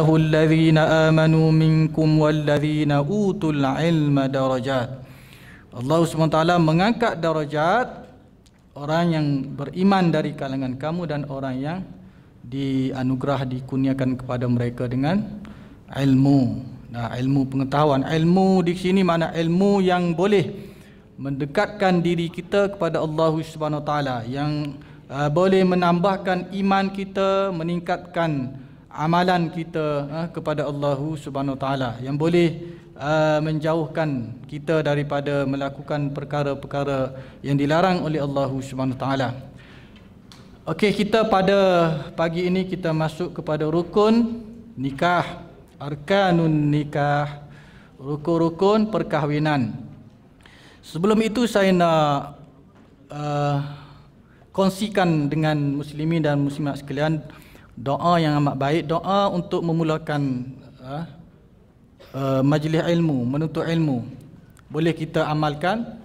Alladzina amanu minkum walladzina utul ilma darajat. Allah SWT mengangkat darajat orang yang beriman dari kalangan kamu dan orang yang dianugerah dikurniakan kepada mereka dengan ilmu. Nah, ilmu pengetahuan. Ilmu di sini mana ilmu yang boleh mendekatkan diri kita kepada Allah Subhanahu Wa Taala, yang boleh menambahkan iman kita, meningkatkan amalan kita kepada Allah Subhanahu Wa Taala, yang boleh menjauhkan kita daripada melakukan perkara-perkara yang dilarang oleh Allah Subhanahu Wa Taala. Okey, kita pada pagi ini kita masuk kepada rukun nikah, arkanun nikah, rukun-rukun perkahwinan. Sebelum itu saya nak kongsikan dengan muslimin dan muslimat sekalian doa yang amat baik, doa untuk memulakan majlis ilmu, menuntut ilmu. Boleh kita amalkan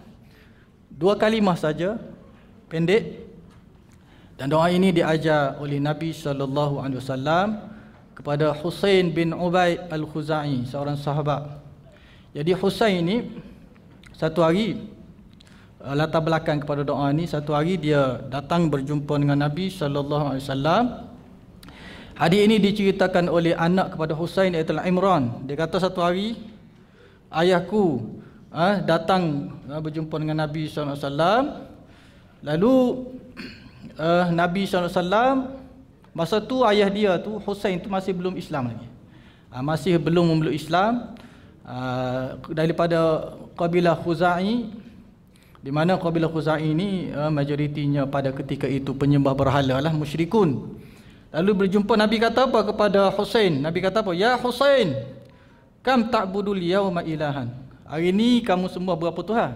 2 kalimah saja, pendek. Dan doa ini diajar oleh Nabi SAW kepada Husain bin Ubaid Al-Khuzai, seorang sahabat. Jadi Husain ini satu hari, latar belakang kepada doa ini, satu hari dia datang berjumpa dengan Nabi SAW. Hadis ini diceritakan oleh anak kepada Husain iaitu Imran. Dia kata satu hari ayahku datang berjumpa dengan Nabi SAW. Lalu Nabi SAW, masa tu ayah dia tu Husain tu masih belum Islam lagi. Masih belum memeluk Islam, daripada kabilah Khuzai, di mana kabilah Khuzai ini majoritinya pada ketika itu penyembah berhala lah, musyrikun. Lalu berjumpa, Nabi kata apa kepada Husain? Nabi kata apa? Ya Husain, kam ta'budul yawma ilahan. Hari ini kamu sembah berapa Tuhan?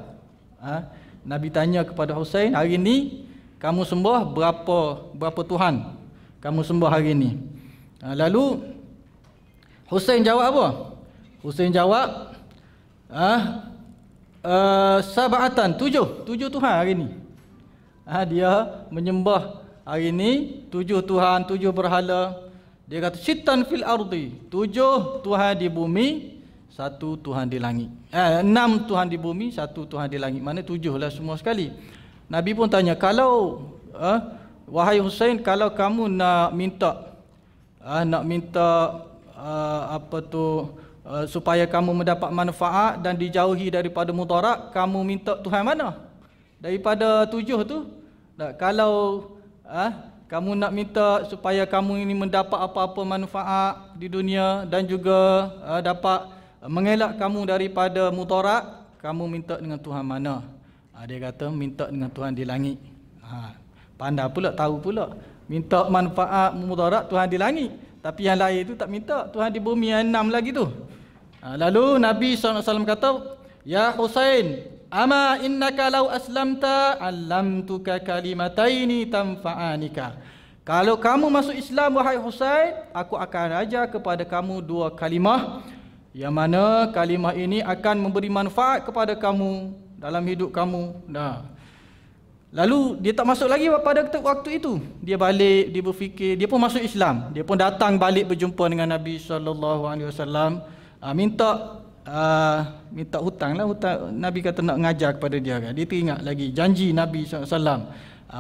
Nabi tanya kepada Husain, hari ini kamu sembah berapa Tuhan kamu sembah hari ini? Lalu Husain jawab apa? Husain jawab sab'atan, 7 Tuhan hari ini. Dia menyembah hari ini 7 Tuhan, 7 berhala. Dia kata sittan fil ardi, 7 Tuhan di bumi, 1 Tuhan di langit. 6 Tuhan di bumi, 1 Tuhan di langit. Mana 7 lah semua sekali. Nabi pun tanya, kalau wahai Husain, kalau kamu nak minta supaya kamu mendapat manfaat dan dijauhi daripada mudarat, kamu minta Tuhan mana? Daripada 7 tu? Kalau kamu nak minta supaya kamu ini mendapat apa-apa manfaat di dunia dan juga dapat mengelak kamu daripada mudarat, kamu minta dengan Tuhan mana? Dia kata minta dengan Tuhan di langit. Pandai pula, tahu pula, minta manfaat mudarat Tuhan di langit, tapi yang lain tu tak minta, Tuhan di bumi, yang 6 lagi tu. Lalu Nabi SAW kata, ya Husain, ama innaka law aslamta allamtuka kalimataini tanfa'anika. Kalau kamu masuk Islam wahai Husain, aku akan ajar kepada kamu 2 kalimah, yang mana kalimah ini akan memberi manfaat kepada kamu dalam hidup kamu. Lalu dia tak masuk lagi pada waktu itu. Dia balik, dia berfikir, dia pun masuk Islam. Dia pun datang balik berjumpa dengan Nabi SAW, minta hutang lah. Nabi kata nak ngajar kepada dia kan. Dia teringat lagi janji Nabi SAW.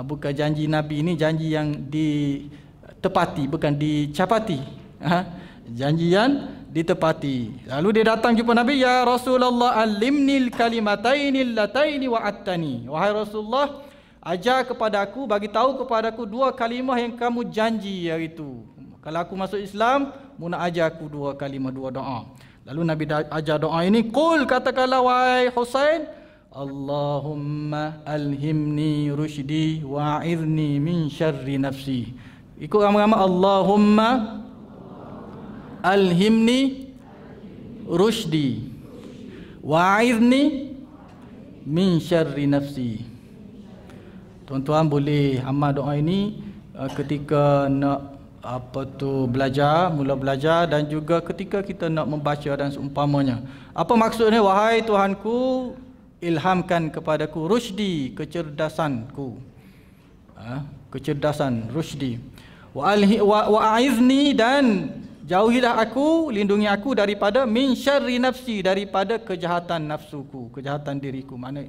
Bukan janji Nabi ini, janji yang ditepati, bukan dicapati. Janji yang ditepati. Lalu dia datang jumpa Nabi, ya Rasulullah, alimnil kalimataini allataini wa'attani. Wahai Rasulullah, ajar kepada aku, bagi tahu kepada aku 2 kalimah yang kamu janji hari itu. Kalau aku masuk Islam, mu nak ajar aku 2 kalimah, 2 doa. Lalu Nabi ajar doa ini, qul, katakanlah wahai Husain, Allahumma alhimni rusydi wa'idhni min syarri nafsi. Ikut ramai-ramai, Allahumma alhimni rusydi wa'idhni min syarri nafsi. Tuan-tuan boleh amal doa ini ketika nak belajar, mula belajar, dan juga ketika kita nak membaca dan seumpamanya. Apa maksudnya? Wahai Tuhanku, ilhamkan kepadaku rusydi, kecerdasanku. Kecerdasan, rusydi. Wa'aizni, dan jauhilah aku, lindungi aku daripada min syarri nafsi, daripada kejahatan nafsuku, kejahatan diriku, mana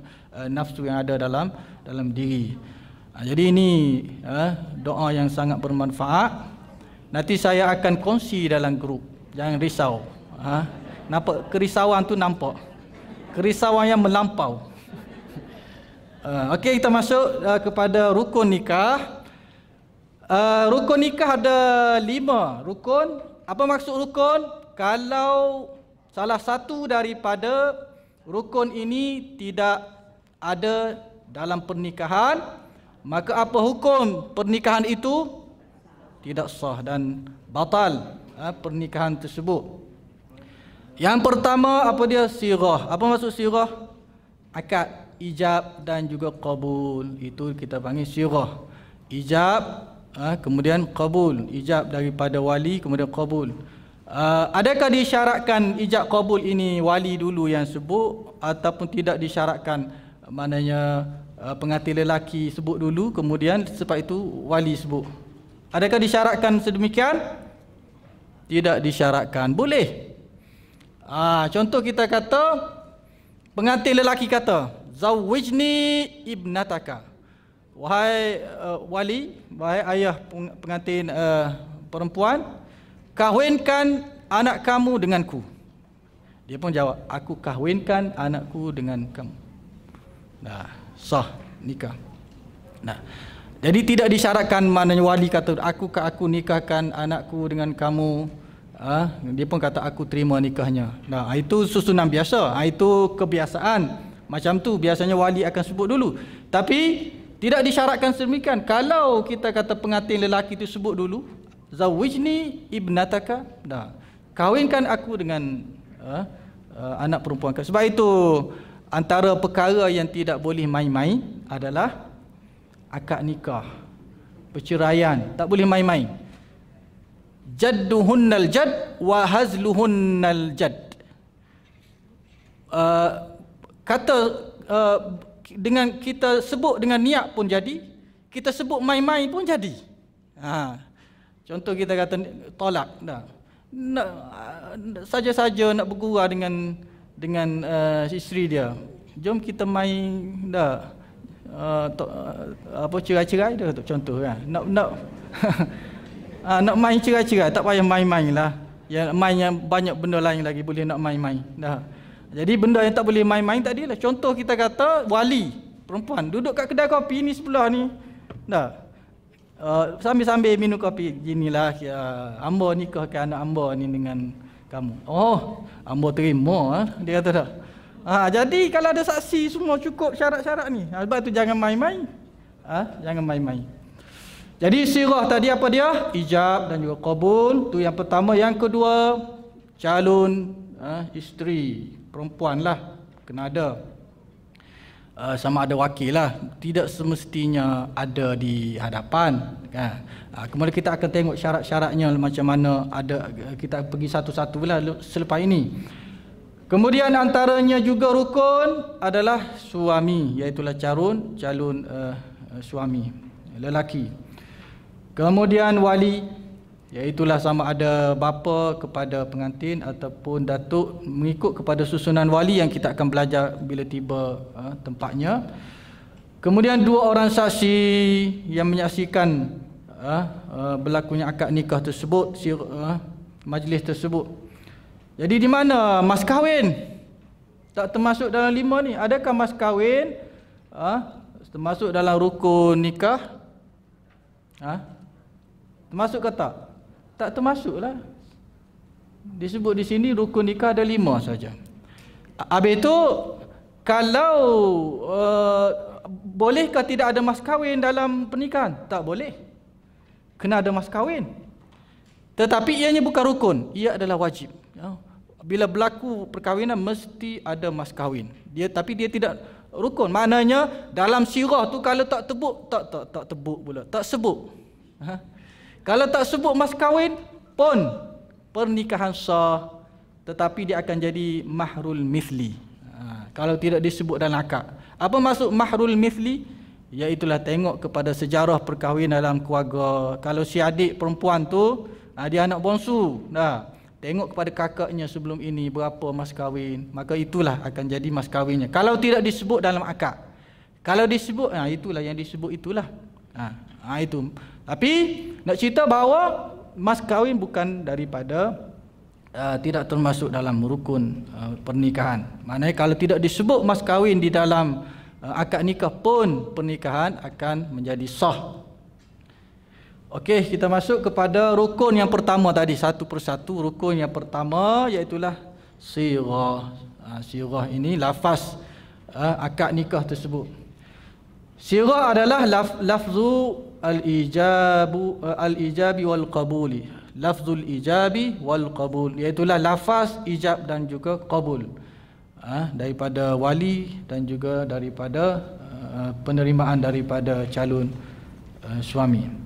nafsu yang ada dalam diri. Jadi ini doa yang sangat bermanfaat. Nanti saya akan kongsi dalam grup. Jangan risau. Nampak kerisauan tu, nampak kerisauan yang melampau. Okey, kita masuk kepada rukun nikah. Rukun nikah ada 5 rukun. Apa maksud rukun? Kalau salah satu daripada rukun ini tidak ada dalam pernikahan, maka apa hukum pernikahan itu? Tidak sah dan batal pernikahan tersebut. Yang pertama, apa dia? Sirah. Apa maksud sirah? Akad, ijab dan juga qabul. Itu kita panggil sirah. Ijab, kemudian qabul. Ijab daripada wali, kemudian qabul. Adakah disyaratkan ijab qabul ini wali dulu yang sebut, ataupun tidak disyaratkan? Maknanya pengantin lelaki sebut dulu, kemudian selepas itu wali sebut. Adakah disyaratkan sedemikian? Tidak disyaratkan. Boleh. Contoh kita kata, pengantin lelaki kata, Zawwijni ibnataka. Wahai wali, wahai ayah pengantin perempuan, kahwinkan anak kamu denganku. Dia pun jawab, aku kahwinkan anakku dengan kamu. Sah nikah. Jadi tidak disyaratkan, maknanya wali kata aku nikahkan anakku dengan kamu. Dia pun kata aku terima nikahnya. Itu susunan biasa. Itu kebiasaan. Macam tu biasanya wali akan sebut dulu. Tapi tidak disyaratkan sedemikian. Kalau kita kata pengantin lelaki itu sebut dulu, Zawwijni ibnataka, kahwinkan aku dengan anak perempuan. Sebab itu antara perkara yang tidak boleh main-main adalah akad nikah, perceraian. Tak boleh main-main. Jadduhunnal jadd wa hazluhunnal jadd. Kata dengan kita sebut dengan niat pun jadi, kita sebut main-main pun jadi. Contoh kita kata tolak, nak saja-saja nak bergurau dengan isteri dia. Jom kita main cerai-cerai dia, contoh kan. Nak main cerai-cerai, tak payah main-main lah. Yang main yang banyak benda lain lagi boleh nak main-main. Jadi benda yang tak boleh main-main tadi lah. Contoh kita kata wali perempuan duduk kat kedai kopi ni sebelah ni. Sambil-sambil minum kopi, ginilah hamba nikahkan anak hamba ni dengan kamu. Oh, hamba terima, dia kata dah. Jadi kalau ada saksi semua cukup syarat-syarat ni. Sebab tu jangan main-main. Jangan main-main. Jadi sirah tadi apa dia? Ijab dan juga qabul. Tu yang pertama. Yang kedua, calon isteri perempuan lah, kena ada. Sama ada wakil lah. Tidak semestinya ada di hadapan kan. Kemudian kita akan tengok syarat-syaratnya macam mana. Ada, kita pergi satu-satu lah selepas ini. Kemudian antaranya juga rukun adalah suami, iaitulah calon suami lelaki. Kemudian wali, iaitulah sama ada bapa kepada pengantin ataupun datuk, mengikut kepada susunan wali yang kita akan belajar bila tiba tempatnya. Kemudian 2 orang saksi yang menyaksikan berlakunya akad nikah tersebut, majlis tersebut. Jadi di mana mas kahwin? Tak termasuk dalam 5 ni. Adakah mas kahwin termasuk dalam rukun nikah? Termasuk ke tak? Tak termasuklah. Disebut di sini rukun nikah ada 5 saja. Habis itu kalau bolehkah tidak ada mas kahwin dalam pernikahan? Tak boleh. Kena ada mas kahwin. Tetapi ianya bukan rukun, ia adalah wajib. Bila berlaku perkahwinan mesti ada mas kahwin. Tapi dia tidak rukun. Maknanya dalam sirah tu kalau tak tebuk, tak tebuk pula, tak sebut. Kalau tak sebut mas kahwin pun pernikahan sah, tetapi dia akan jadi mahrul mithli. Kalau tidak disebut dalam akad. Apa maksud mahrul mithli? Iaitulah tengok kepada sejarah perkahwinan dalam keluarga. Kalau si adik perempuan tu Dia anak bongsu. Tengok kepada kakaknya sebelum ini berapa mas kahwin, maka itulah akan jadi mas kahwinnya. Kalau tidak disebut dalam akad. Kalau disebut, itulah yang disebut itulah. Itu. Tapi nak cerita bahawa mas kahwin bukan daripada tidak termasuk dalam rukun pernikahan. Maknanya kalau tidak disebut mas kahwin di dalam akad nikah pun pernikahan akan menjadi sah. Okey, kita masuk kepada rukun yang pertama tadi, satu persatu. Rukun yang pertama iaitulah sirah. Sirah ini lafaz akad nikah tersebut. Sirah adalah lafzu al-ijabi wal qabuli. Lafzul ijabi wal qabul, iaitulah lafaz ijab dan juga qabul. Daripada wali dan juga daripada penerimaan daripada calon suami.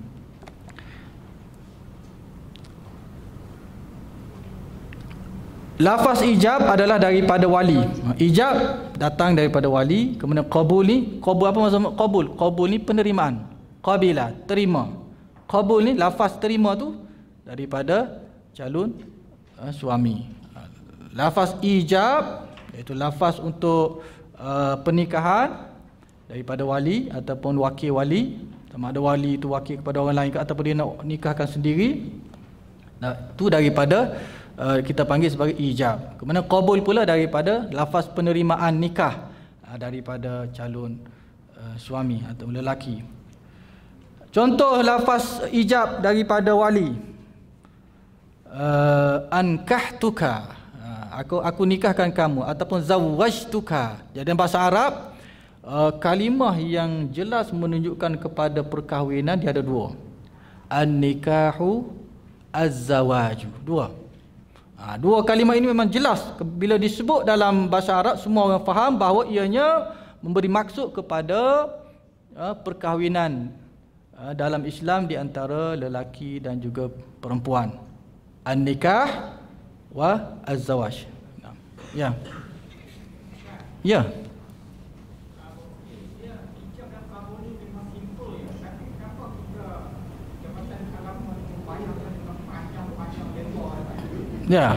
Lafaz ijab adalah daripada wali. Ijab datang daripada wali. Kemudian qabul ni, qabul apa maksud qabul? Qabul ni penerimaan. Qabila, terima. Qabul ni lafaz terima tu daripada calon suami. Lafaz ijab iaitu lafaz untuk pernikahan daripada wali ataupun wakil wali. Sama ada wali itu wakil kepada orang lain ke ataupun dia nak nikahkan sendiri. Itu daripada kita panggil sebagai ijab. Kemudian qabul pula daripada lafaz penerimaan nikah daripada calon suami atau lelaki. Contoh lafaz ijab daripada wali, ankahtuka, aku nikahkan kamu, ataupun zawwajtuka. Jadi dalam bahasa Arab kalimah yang jelas menunjukkan kepada perkahwinan dia ada dua. An-nikahu, az-zawaju. Dua kalimah ini memang jelas. Bila disebut dalam bahasa Arab, semua orang faham bahawa ianya memberi maksud kepada perkahwinan dalam Islam di antara lelaki dan juga perempuan. An-nikah wa az-zawaj. Ya. Ya. Ya.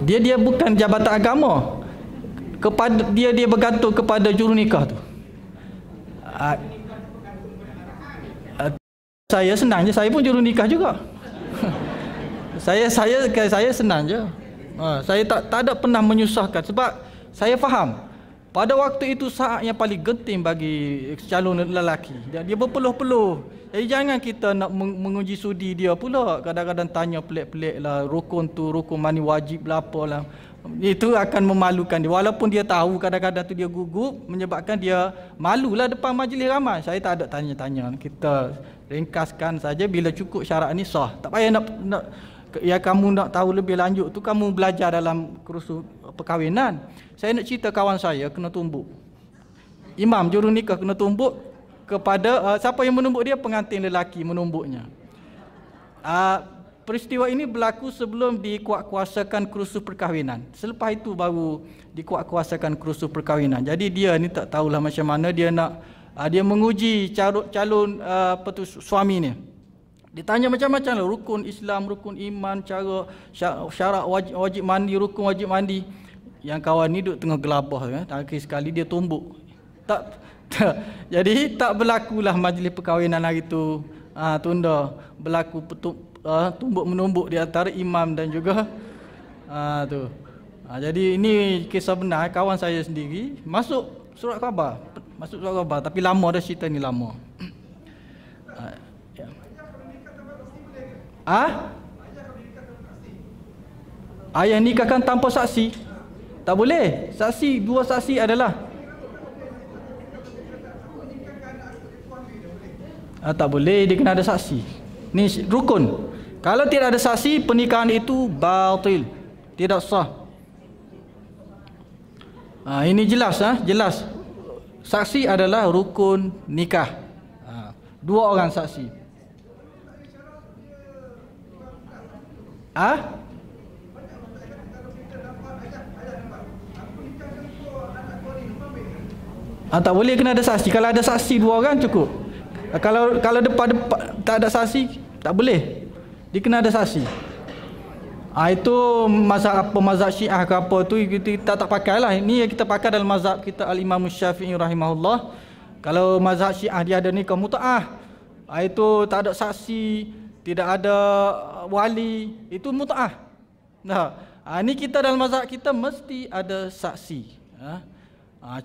Dia bukan jabatan agama. Kepada dia bergantung kepada jurunikah tu. Saya senang je, saya pun jurunikah juga. saya senang je. Saya tak ada pernah menyusahkan sebab saya faham pada waktu itu saat yang paling genting bagi calon lelaki. Dia berpeluh-peluh. Jadi jangan kita nak menguji sudi dia pula. Kadang-kadang tanya pelik-pelik lah, rukun tu, rukun mani wajib lah apalah. Itu akan memalukan dia. Walaupun dia tahu kadang-kadang tu dia gugup, menyebabkan dia malulah depan majlis ramai. Saya tak ada tanya-tanya. Kita ringkaskan saja, bila cukup syarat ni sah. Tak payah nak ya kamu nak tahu lebih lanjut tu kamu belajar dalam kursus perkahwinan. Saya nak cerita kawan saya kena tumbuk. Imam jurunikah kena tumbuk kepada siapa yang menumbuk dia? Pengantin lelaki menumbuknya. Peristiwa ini berlaku sebelum dikuatkuasakan kursus perkahwinan. Selepas itu baru dikuatkuasakan kursus perkahwinan. Jadi dia ni tak tahulah macam mana dia nak dia menguji calon suami ni. Ditanya macam-macam lah, rukun Islam, rukun iman, cara syarat wajib mandi, rukun wajib mandi. Yang kawan ni duduk tengah gelabah kan. Akhir sekali dia tumbuk. Jadi tak berlakulah majlis perkahwinan hari tu. Tunda. Berlaku tumbuk-menumbuk di antara imam dan juga tu. Jadi ini kisah benar, kawan saya sendiri masuk surat khabar. Tapi lama dah, cerita ni lama. Ayah nikahkan tanpa saksi? Tak boleh. Saksi, dua saksi adalah tak boleh, dia kena ada saksi. Ni rukun. Kalau tidak ada saksi, pernikahan itu batil, tidak sah. Ini jelas, jelas. Saksi adalah rukun nikah. Dua orang saksi. Tak boleh, kena ada saksi. Kalau ada saksi dua orang cukup. Kalau depan tak ada saksi, tak boleh. Dia kena ada saksi. Itu mazhab Syiah ke apa tu kita tak pakai lah. Ini yang kita pakai dalam mazhab kita Al-Imam Syafi'i rahimahullah. Kalau mazhab Syiah dia ada nikah mut'ah, itu tak ada saksi, tidak ada wali, itu mut'ah. Nah, ini kita dalam mazhab kita mesti ada saksi.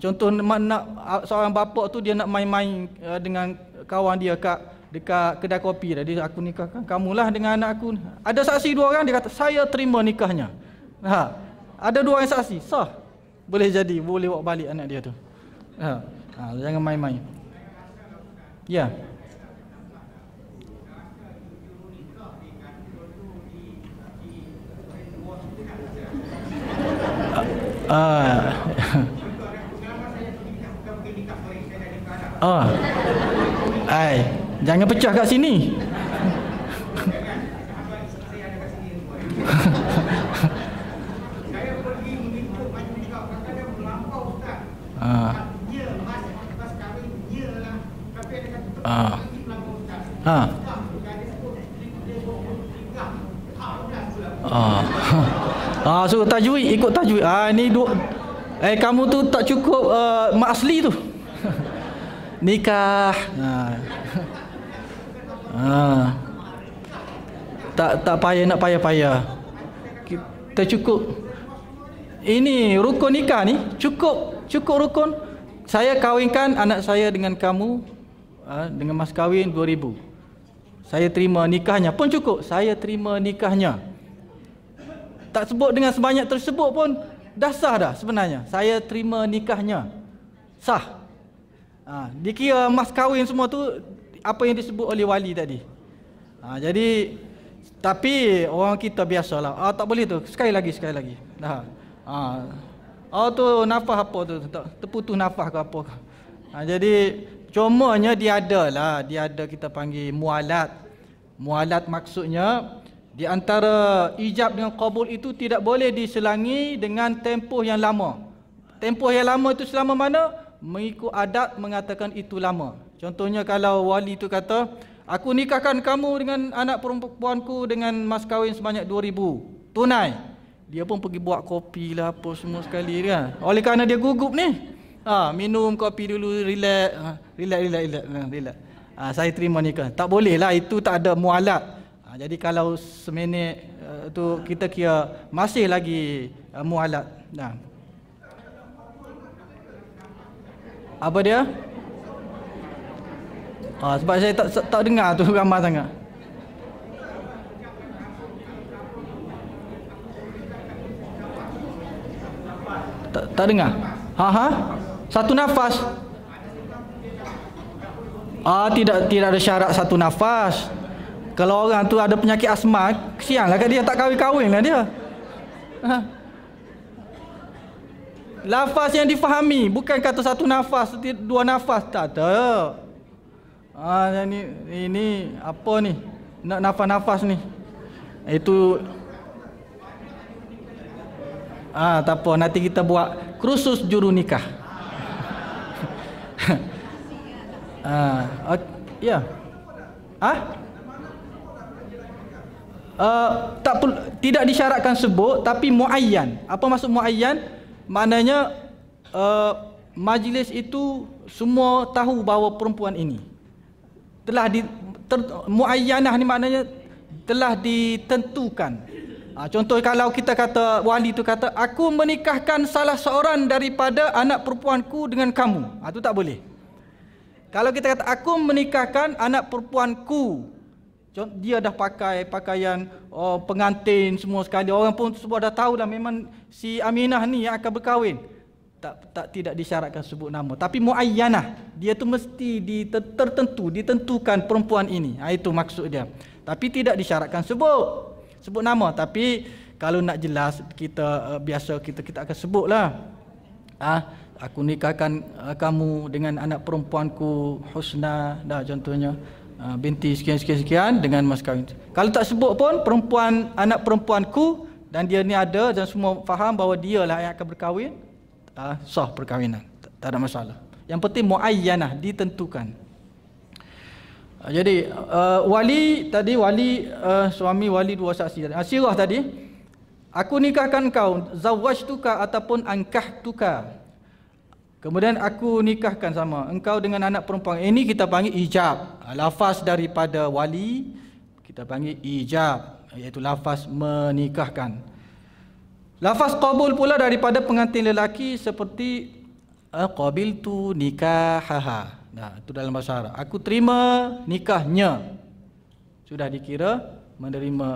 Contoh nak seorang bapa tu dia nak main-main dengan kawan dia dekat kedai kopi dah. Dia, aku nikahkan kamulah dengan anak aku. Ada saksi 2 orang, dia kata saya terima nikahnya. Ada 2 orang saksi, sah. Boleh jadi, boleh bawa balik anak dia tu. Jangan main-main. Ya. Jangan pecah kat sini. Suruh tajwid, ikut tajwid. Ni kamu tu tak cukup mak asli tu. Nikah. Tak payah nak payah-payah. Kita cukup. Ini rukun nikah ni cukup rukun. Saya kahwinkan anak saya dengan kamu dengan mas kahwin 2,000. Saya terima nikahnya pun cukup. Saya terima nikahnya. Tak sebut dengan sebanyak tersebut pun dah sah dah sebenarnya. Saya terima nikahnya. Sah. Dikira mas kahwin semua tu apa yang disebut oleh wali tadi. Jadi tapi orang kita biasalah. Tak boleh tu. Sekali lagi. Tu nafas apa tu? Terputus nafas ke apa? Jadi cumanya dia ada kita panggil mualat. Mualat maksudnya di antara ijab dengan qabul itu tidak boleh diselangi dengan tempoh yang lama. Tempoh yang lama itu selama mana? Mengikut adat mengatakan itu lama. Contohnya kalau wali itu kata, aku nikahkan kamu dengan anak perempuanku dengan mas kahwin sebanyak 2,000 tunai. Dia pun pergi buat kopi lah apa semua sekali kan. Oleh kerana dia gugup ni. Minum kopi dulu, relax. Saya terima nikah. Tak boleh lah, itu tak ada mualat. Jadi kalau seminit tu kita kira masih lagi mualat. Apa dia? Sebab saya tak dengar tu ramai sangat. Tak dengar? Satu nafas. Tidak ada syarat satu nafas. Kalau orang tu ada penyakit asma, kesianlah kat dia, tak kahwin-kahwin lah dia. Lafaz yang difahami, bukan kata satu nafas, 2 nafas, tak ada. Ini apa ni? Nak nafas-nafas ni. Itu tak apa, nanti kita buat kursus juru nikah. Ya. Tidak disyaratkan sebut, tapi muayyan. Apa maksud muayyan? Maknanya majlis itu semua tahu bahawa perempuan ini telah muayyanah ni maknanya telah ditentukan. Contoh kalau kita kata wali itu kata, aku menikahkan salah seorang daripada anak perempuanku dengan kamu. Itu tak boleh. Kalau kita kata aku menikahkan anak perempuanku, dia dah pakai pakaian pengantin semua sekali. Orang pun semua dah tahu dah memang si Aminah ni yang akan berkahwin. Tidak disyaratkan sebut nama. Tapi muayyanah, dia tu mesti ditentukan perempuan ini. Itu maksud dia. Tapi tidak disyaratkan sebut nama. Tapi kalau nak jelas kita biasa kita akan sebutlah. Aku nikahkan kamu dengan anak perempuanku Husna dah contohnya. Binti sekian dengan mas kahwin. Kalau tak sebut pun anak perempuanku dan dia ni ada dan semua faham bahawa dialah yang akan berkahwin, sah perkahwinan. Tak ada masalah. Yang penting muayyanah, ditentukan. Jadi wali tadi, wali suami, wali dua saksi. Sirah tadi, aku nikahkan kau, zawwajtuka ataupun ankahtuka. Kemudian aku nikahkan sama engkau dengan anak perempuan. Ini kita panggil ijab. Lafaz daripada wali kita panggil ijab, iaitu lafaz menikahkan. Lafaz qabul pula daripada pengantin lelaki seperti qabiltu nikahaha. Nah, itu dalam bahasa Arab. Aku terima nikahnya. Sudah dikira menerima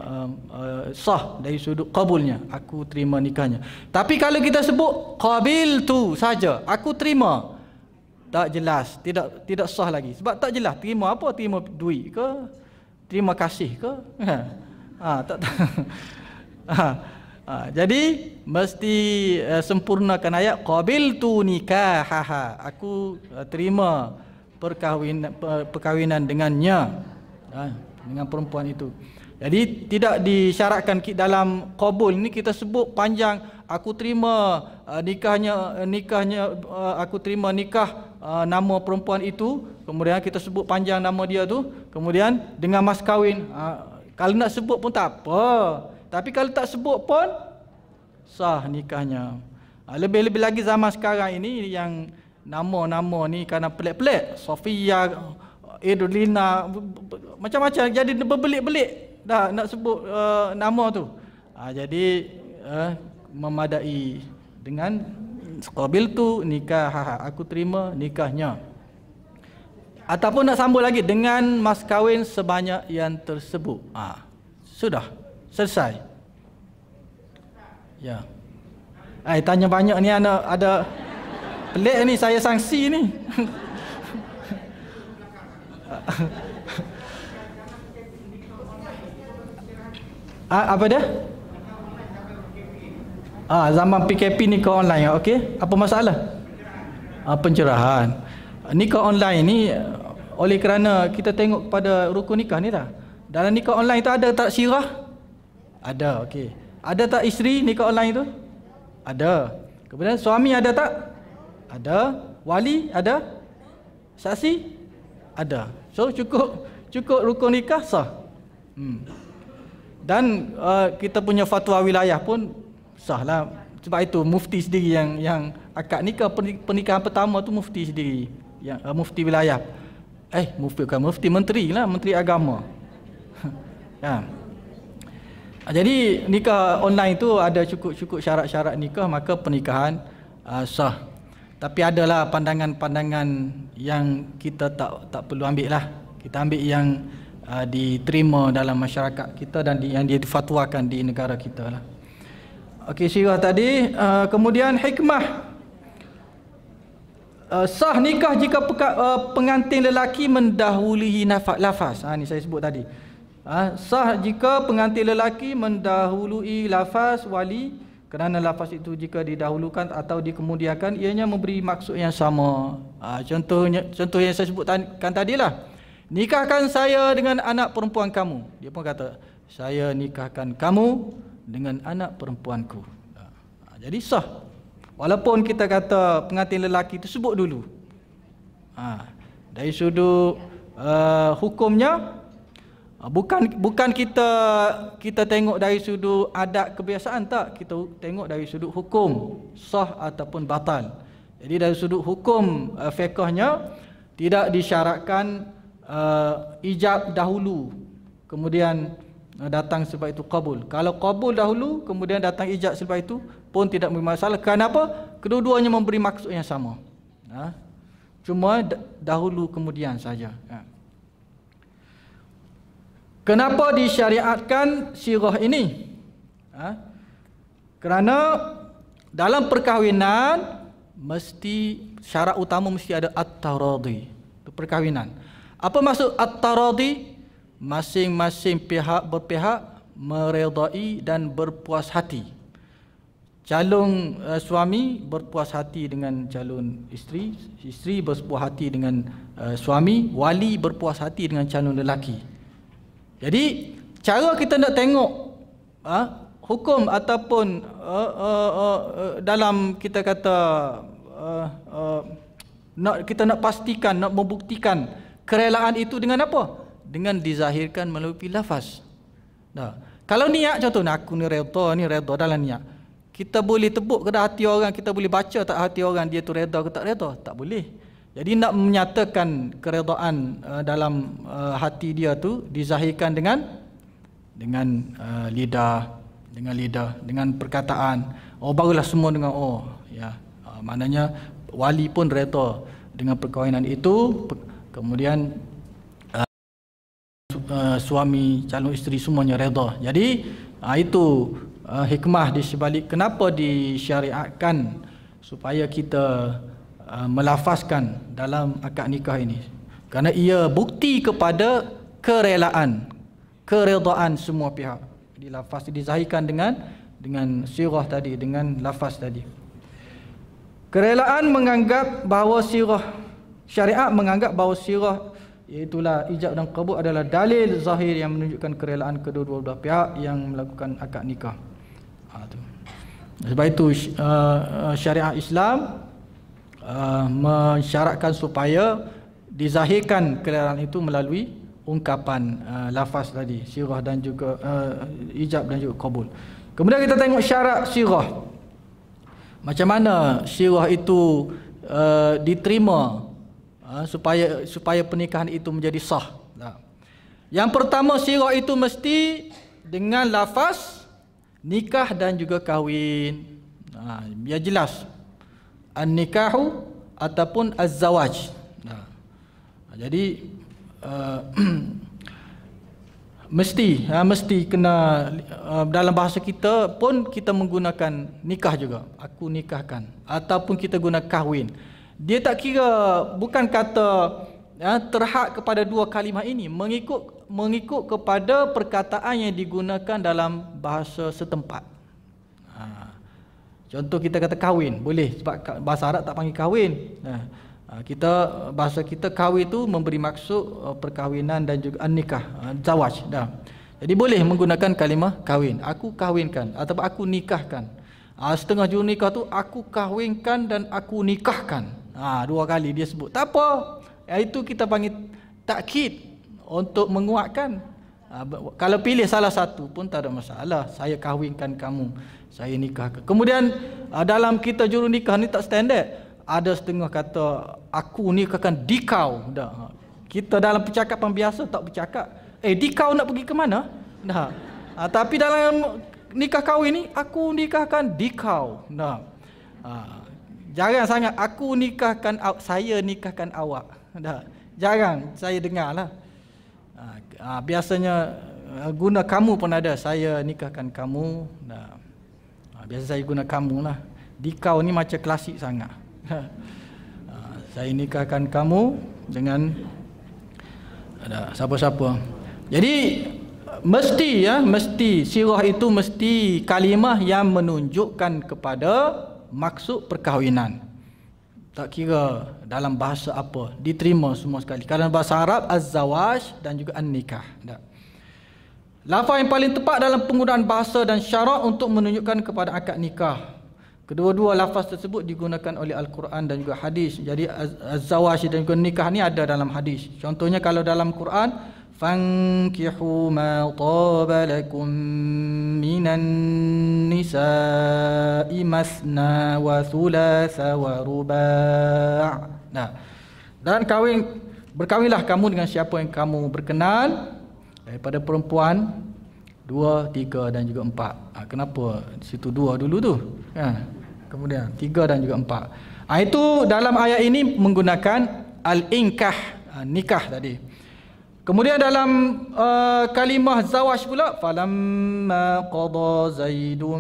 sah dari sudut qabulnya. Aku terima nikahnya. Tapi kalau kita sebut qabiltu saja, aku terima, tak jelas, tidak sah lagi. Sebab tak jelas terima apa, terima duit ke, terima kasih ke? Tak. Jadi mesti sempurnakan ayat qabiltu nikahaha. Aku terima perkahwinan dengannya, dengan perempuan itu. Jadi tidak disyaratkan dalam qabul ni kita sebut panjang, aku terima nikahnya aku terima nikah nama perempuan itu, kemudian kita sebut panjang nama dia tu, kemudian dengan mas kahwin. Kalau nak sebut pun tak apa, tapi kalau tak sebut pun sah nikahnya. Lebih-lebih lagi zaman sekarang ini yang nama-nama ni kerana pelik-pelik, Sofia, Edulina, macam-macam, jadi berbelik-belik dah nak sebut nama tu. Jadi memadai dengan qabiltu nikah, aku terima nikahnya. Ataupun nak sambung lagi dengan mas kahwin sebanyak yang tersebut. Sudah selesai. Ya. Tanya banyak ni, ada pelik ni, saya sanksi ni. Apa dia? Zaman PKP nikah online, okey. Apa masalah? Pencerahan. Nikah online ni oleh kerana kita tengok pada rukun nikah ni dah. Dalam nikah online tu ada tak sirah? Ada, okey. Ada tak isteri nikah online tu? Ada. Kemudian suami ada tak? Ada. Wali ada? Saksi? Ada. So cukup rukun nikah sah. Dan kita punya fatwa wilayah pun sah lah. Sebab itu mufti sendiri yang akad nikah pernikahan pertama tu mufti sendiri, yang mufti wilayah. Mufti menteri lah, menteri agama. Ya. Jadi nikah online tu ada cukup syarat-syarat nikah, maka pernikahan sah. Tapi adalah pandangan-pandangan yang kita tak perlu ambil lah. Kita ambil yang diterima dalam masyarakat kita dan yang difatwakan di negara kita lah. Okey, sirah tadi. Kemudian hikmah. Sah nikah jika pengantin lelaki mendahului lafaz. Ni saya sebut tadi. Sah jika pengantin lelaki mendahului lafaz wali, kerana lafaz itu jika didahulukan atau dikemudiakan ianya memberi maksud yang sama. Contoh yang saya sebutkan tadilah, nikahkan saya dengan anak perempuan kamu. Dia pun kata, saya nikahkan kamu dengan anak perempuanku. Jadi sah. Walaupun kita kata pengantin lelaki itu sebut dulu. Dari sudut hukumnya, bukan kita tengok dari sudut adat kebiasaan, tak. Kita tengok dari sudut hukum, sah ataupun batal. Jadi dari sudut hukum fiqhnya tidak disyaratkan ijab dahulu kemudian datang sebab itu qabul. Kalau qabul dahulu kemudian datang ijab sebab itu pun tidak bermasalah. Kenapa? Kedua-duanya memberi maksud yang sama. Cuma dahulu kemudian saja. Kenapa disyariatkan sirah ini? Kerana dalam perkahwinan mesti syarat utama mesti ada at-taradi. Itu perkahwinan. Apa maksud at-taradi? Masing-masing pihak berpihak meredai dan berpuas hati. Calon suami berpuas hati dengan calon isteri, isteri berpuas hati dengan suami, wali berpuas hati dengan calon lelaki. Jadi cara kita nak tengok hukum ataupun dalam kita kata kita nak pastikan, nak membuktikan kerelaan itu dengan apa? Dengan dizahirkan melalui lafaz. Nah, kalau niat contohnya aku ni redha dalam niat. Kita boleh tebuk ke hati orang, kita boleh baca tak hati orang dia tu redha ke tak redha? Tak boleh. Jadi nak menyatakan keredaan dalam hati dia tu dizahirkan dengan lidah, dengan perkataan. Oh, barulah semua dengan ya. Maknanya wali pun redha dengan perkahwinan itu, kemudian suami, calon isteri semuanya redha. Jadi itu hikmah di sebalik kenapa disyariatkan supaya kita melafazkan dalam akad nikah ini, kerana ia bukti kepada keredaan semua pihak. Jadi lafaz dizahirkan dengan sirah tadi, dengan lafaz tadi. Kerelaan menganggap bahawa syariat menganggap bahawa sirah, iaitulah ijab dan qabul, adalah dalil zahir yang menunjukkan kerelaan kedua-dua belah pihak yang melakukan akad nikah. Sebab itu syariat Islam mensyaratkan supaya dizahirkan kerelaan itu melalui ungkapan lafaz tadi, sirah dan juga ijab dan juga qabul. Kemudian kita tengok syarat sirah. Macam mana sirah itu diterima supaya pernikahan itu menjadi sah. Yang pertama, sirah itu mesti dengan lafaz nikah dan juga kahwin. Biar jelas. An-nikahu ataupun az-zawaj. Jadi mesti kena, dalam bahasa kita pun kita menggunakan nikah juga. Aku nikahkan, ataupun kita guna kahwin. Dia tak kira, bukan kata terhad kepada dua kalimah ini, mengikut kepada perkataan yang digunakan dalam bahasa setempat. Contoh kita kata kahwin, boleh, sebab bahasa Arab tak panggil kahwin. Bahasa kita kahwin itu memberi maksud perkahwinan dan juga an-nikah, zawaj. Jadi boleh menggunakan kalimah kahwin. Aku kahwinkan ataupun aku nikahkan. Setengah juru nikah tu aku kahwinkan dan aku nikahkan. Dua kali dia sebut. Tak apa. Itu kita panggil takkid, untuk menguatkan. Kalau pilih salah satu pun tak ada masalah. Saya kahwinkan kamu, saya nikahkan. Kemudian dalam kita juru nikah ni tak standard. Ada setengah kata aku nikahkan dikau. Kita dalam percakapan biasa tak bercakap dikau nak pergi ke mana? Tapi dalam nikah kahwin ni aku nikahkan dikau. Jarang sangat aku nikahkan, saya nikahkan awak. Jarang saya dengar lah. Biasanya guna kamu pun ada, saya nikahkan kamu. Biasa saya guna kamu lah. Dikau ni macam klasik sangat. Saya nikahkan kamu dengan siapa-siapa. Jadi mesti sirah itu mesti kalimah yang menunjukkan kepada maksud perkahwinan. Tak kira dalam bahasa apa, diterima semua sekali. Kalau bahasa Arab az-zawaj dan juga an-nikah. Lafaz yang paling tepat dalam penggunaan bahasa dan syarak untuk menunjukkan kepada akad nikah. Kedua-dua lafaz tersebut digunakan oleh Al-Quran dan juga hadis. Jadi az-zawaj dan juga nikah ni ada dalam hadis. Contohnya kalau dalam Quran, fankihu ma taba lakum minan nisa'i masna wa thulatha wa ruba'. Dan berkahwinlah kamu dengan siapa yang kamu berkenan daripada perempuan 2, 3 dan juga 4. Kenapa di situ 2 dulu tu? Kemudian 3 dan juga 4. Itu dalam ayat ini menggunakan al-inkah, nikah tadi. Kemudian dalam kalimah zawaj pula, falamma qada zaidun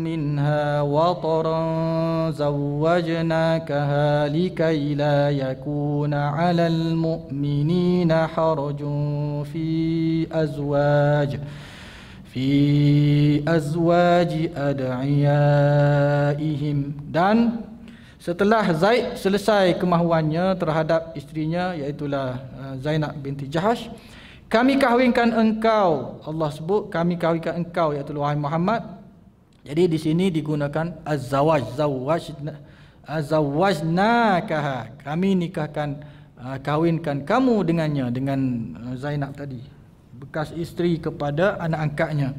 minha wataran zawwajnakaha likai la yakuna 'alal mu'minina harajun fi azwaji ad'iyaihim. Dan setelah Zaid selesai kemahuannya terhadap isterinya, iaitulah Zainab binti Jahash, kami kahwinkan engkau. Allah sebut kami kahwinkan engkau, iaitu wahai Muhammad. Jadi di sini digunakan az-zawaj, zawajnakaha, kami nikahkan kahwinkan kamu dengannya, dengan Zainab tadi, bekas isteri kepada anak angkatnya.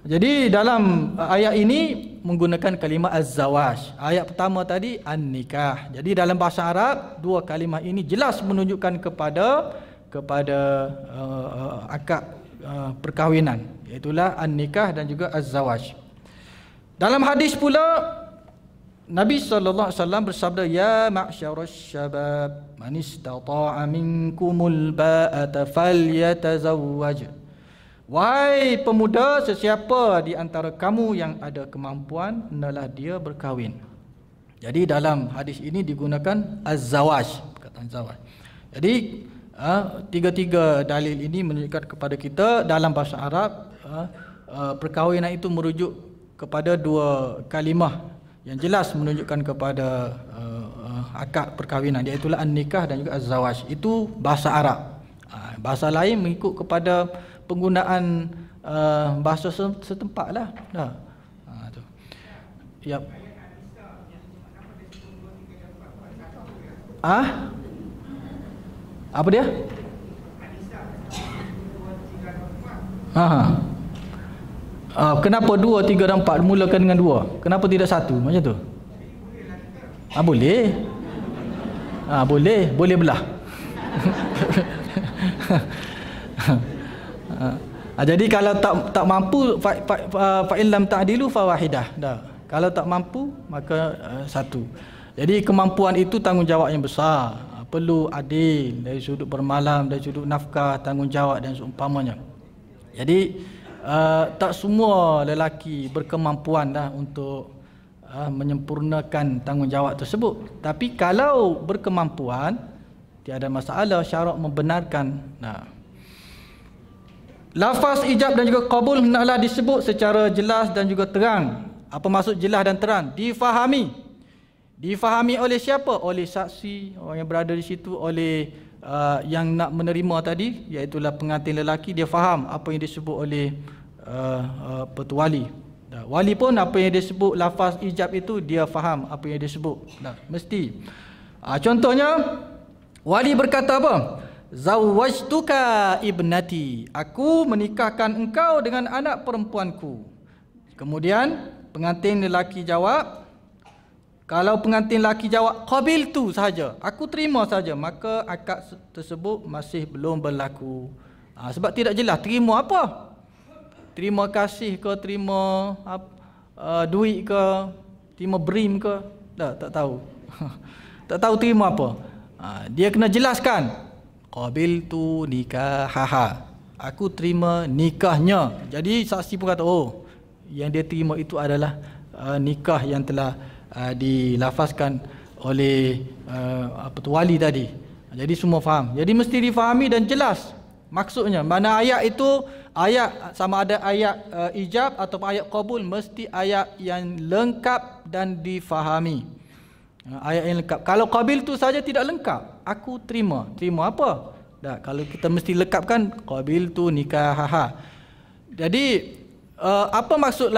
Jadi dalam ayat ini menggunakan kalimah az-zawaj. Ayat pertama tadi an-nikah. Jadi dalam bahasa Arab, dua kalimah ini jelas menunjukkan kepada akad perkahwinan, iaitulah an-nikah dan juga az-zawaj. Dalam hadis pula Nabi sallallahu alaihi wasallam bersabda, ya ma'syaras syabab man istata'a minkumul ba'ata falyatazawwaj. Wahai pemuda, sesiapa di antara kamu yang ada kemampuan, hendaklah dia berkahwin. Jadi dalam hadis ini digunakan az-zawaj, perkataan zawaj. Jadi tiga-tiga dalil ini menunjukkan kepada kita dalam bahasa Arab perkahwinan itu merujuk kepada dua kalimah yang jelas menunjukkan kepada akad perkahwinan, iaitu an-nikah dan juga az-zawaj. Itu bahasa Arab. Bahasa lain mengikut kepada penggunaan bahasa setempat lah. Tu. Yap. Apa dia? Kenapa 2, 3 dan 4 mulakan dengan 2? Kenapa tidak 1 macam tu? Boleh. Boleh belah. Jadi kalau tak mampu fa in lam ta'dilu fa wahidah. Kalau tak mampu maka 1. Jadi kemampuan itu tanggungjawab yang besar. Perlu adil dari sudut bermalam, dari sudut nafkah, tanggungjawab dan seumpamanya. Jadi tak semua lelaki berkemampuan untuk menyempurnakan tanggungjawab tersebut. Tapi kalau berkemampuan, tiada masalah, syarat membenarkan. Lafaz ijab dan juga qabul hendaklah disebut secara jelas dan juga terang. Apa maksud jelas dan terang? Difahami. Difahami oleh siapa? Oleh saksi, orang yang berada di situ, oleh yang nak menerima tadi, iaitulah pengantin lelaki. Dia faham apa yang disebut oleh petuali. Wali pun apa yang disebut lafaz ijab itu dia faham apa yang disebut. Mesti. Contohnya wali berkata apa? Zawwajtuka ibnati. Aku menikahkan engkau dengan anak perempuanku. Kemudian pengantin lelaki jawab, kalau pengantin lelaki jawab qabiltu sahaja, aku terima saja, maka akad tersebut masih belum berlaku. Sebab tidak jelas terima apa. Terima kasih ke, terima duit ke, terima brim ke, tak tahu. Tak tahu terima apa. Dia kena jelaskan. Qabiltu nikahaha. Aku terima nikahnya. Jadi saksi pun kata, oh, yang dia terima itu adalah nikah yang telah dilafazkan oleh wali tadi. Jadi semua faham. Jadi mesti difahami dan jelas maksudnya. Mana ayat itu, ayat sama ada ayat ijab atau ayat qabul, mesti ayat yang lengkap dan difahami. Ayat yang lengkap. Kalau qabil tu saja tidak lengkap, aku terima. Terima apa? Kalau kita mesti lekapkan qabil tu nikahaha. Jadi apa maksud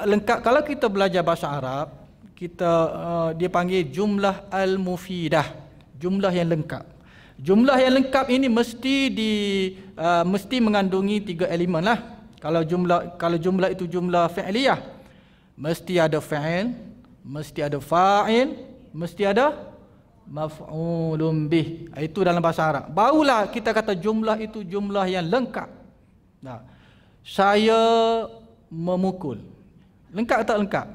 lengkap? Kalau kita belajar bahasa Arab, kita dia panggil jumlah al-mufidah, jumlah yang lengkap. Jumlah yang lengkap ini mesti mengandungi 3 elemen lah. Kalau jumlah itu jumlah fi'liyah, mesti ada fa'il, mesti ada fa'il, mesti ada maf'ulun bih. Itu dalam bahasa Arab. Barulah kita kata jumlah itu jumlah yang lengkap. Saya memukul. Lengkap tak lengkap?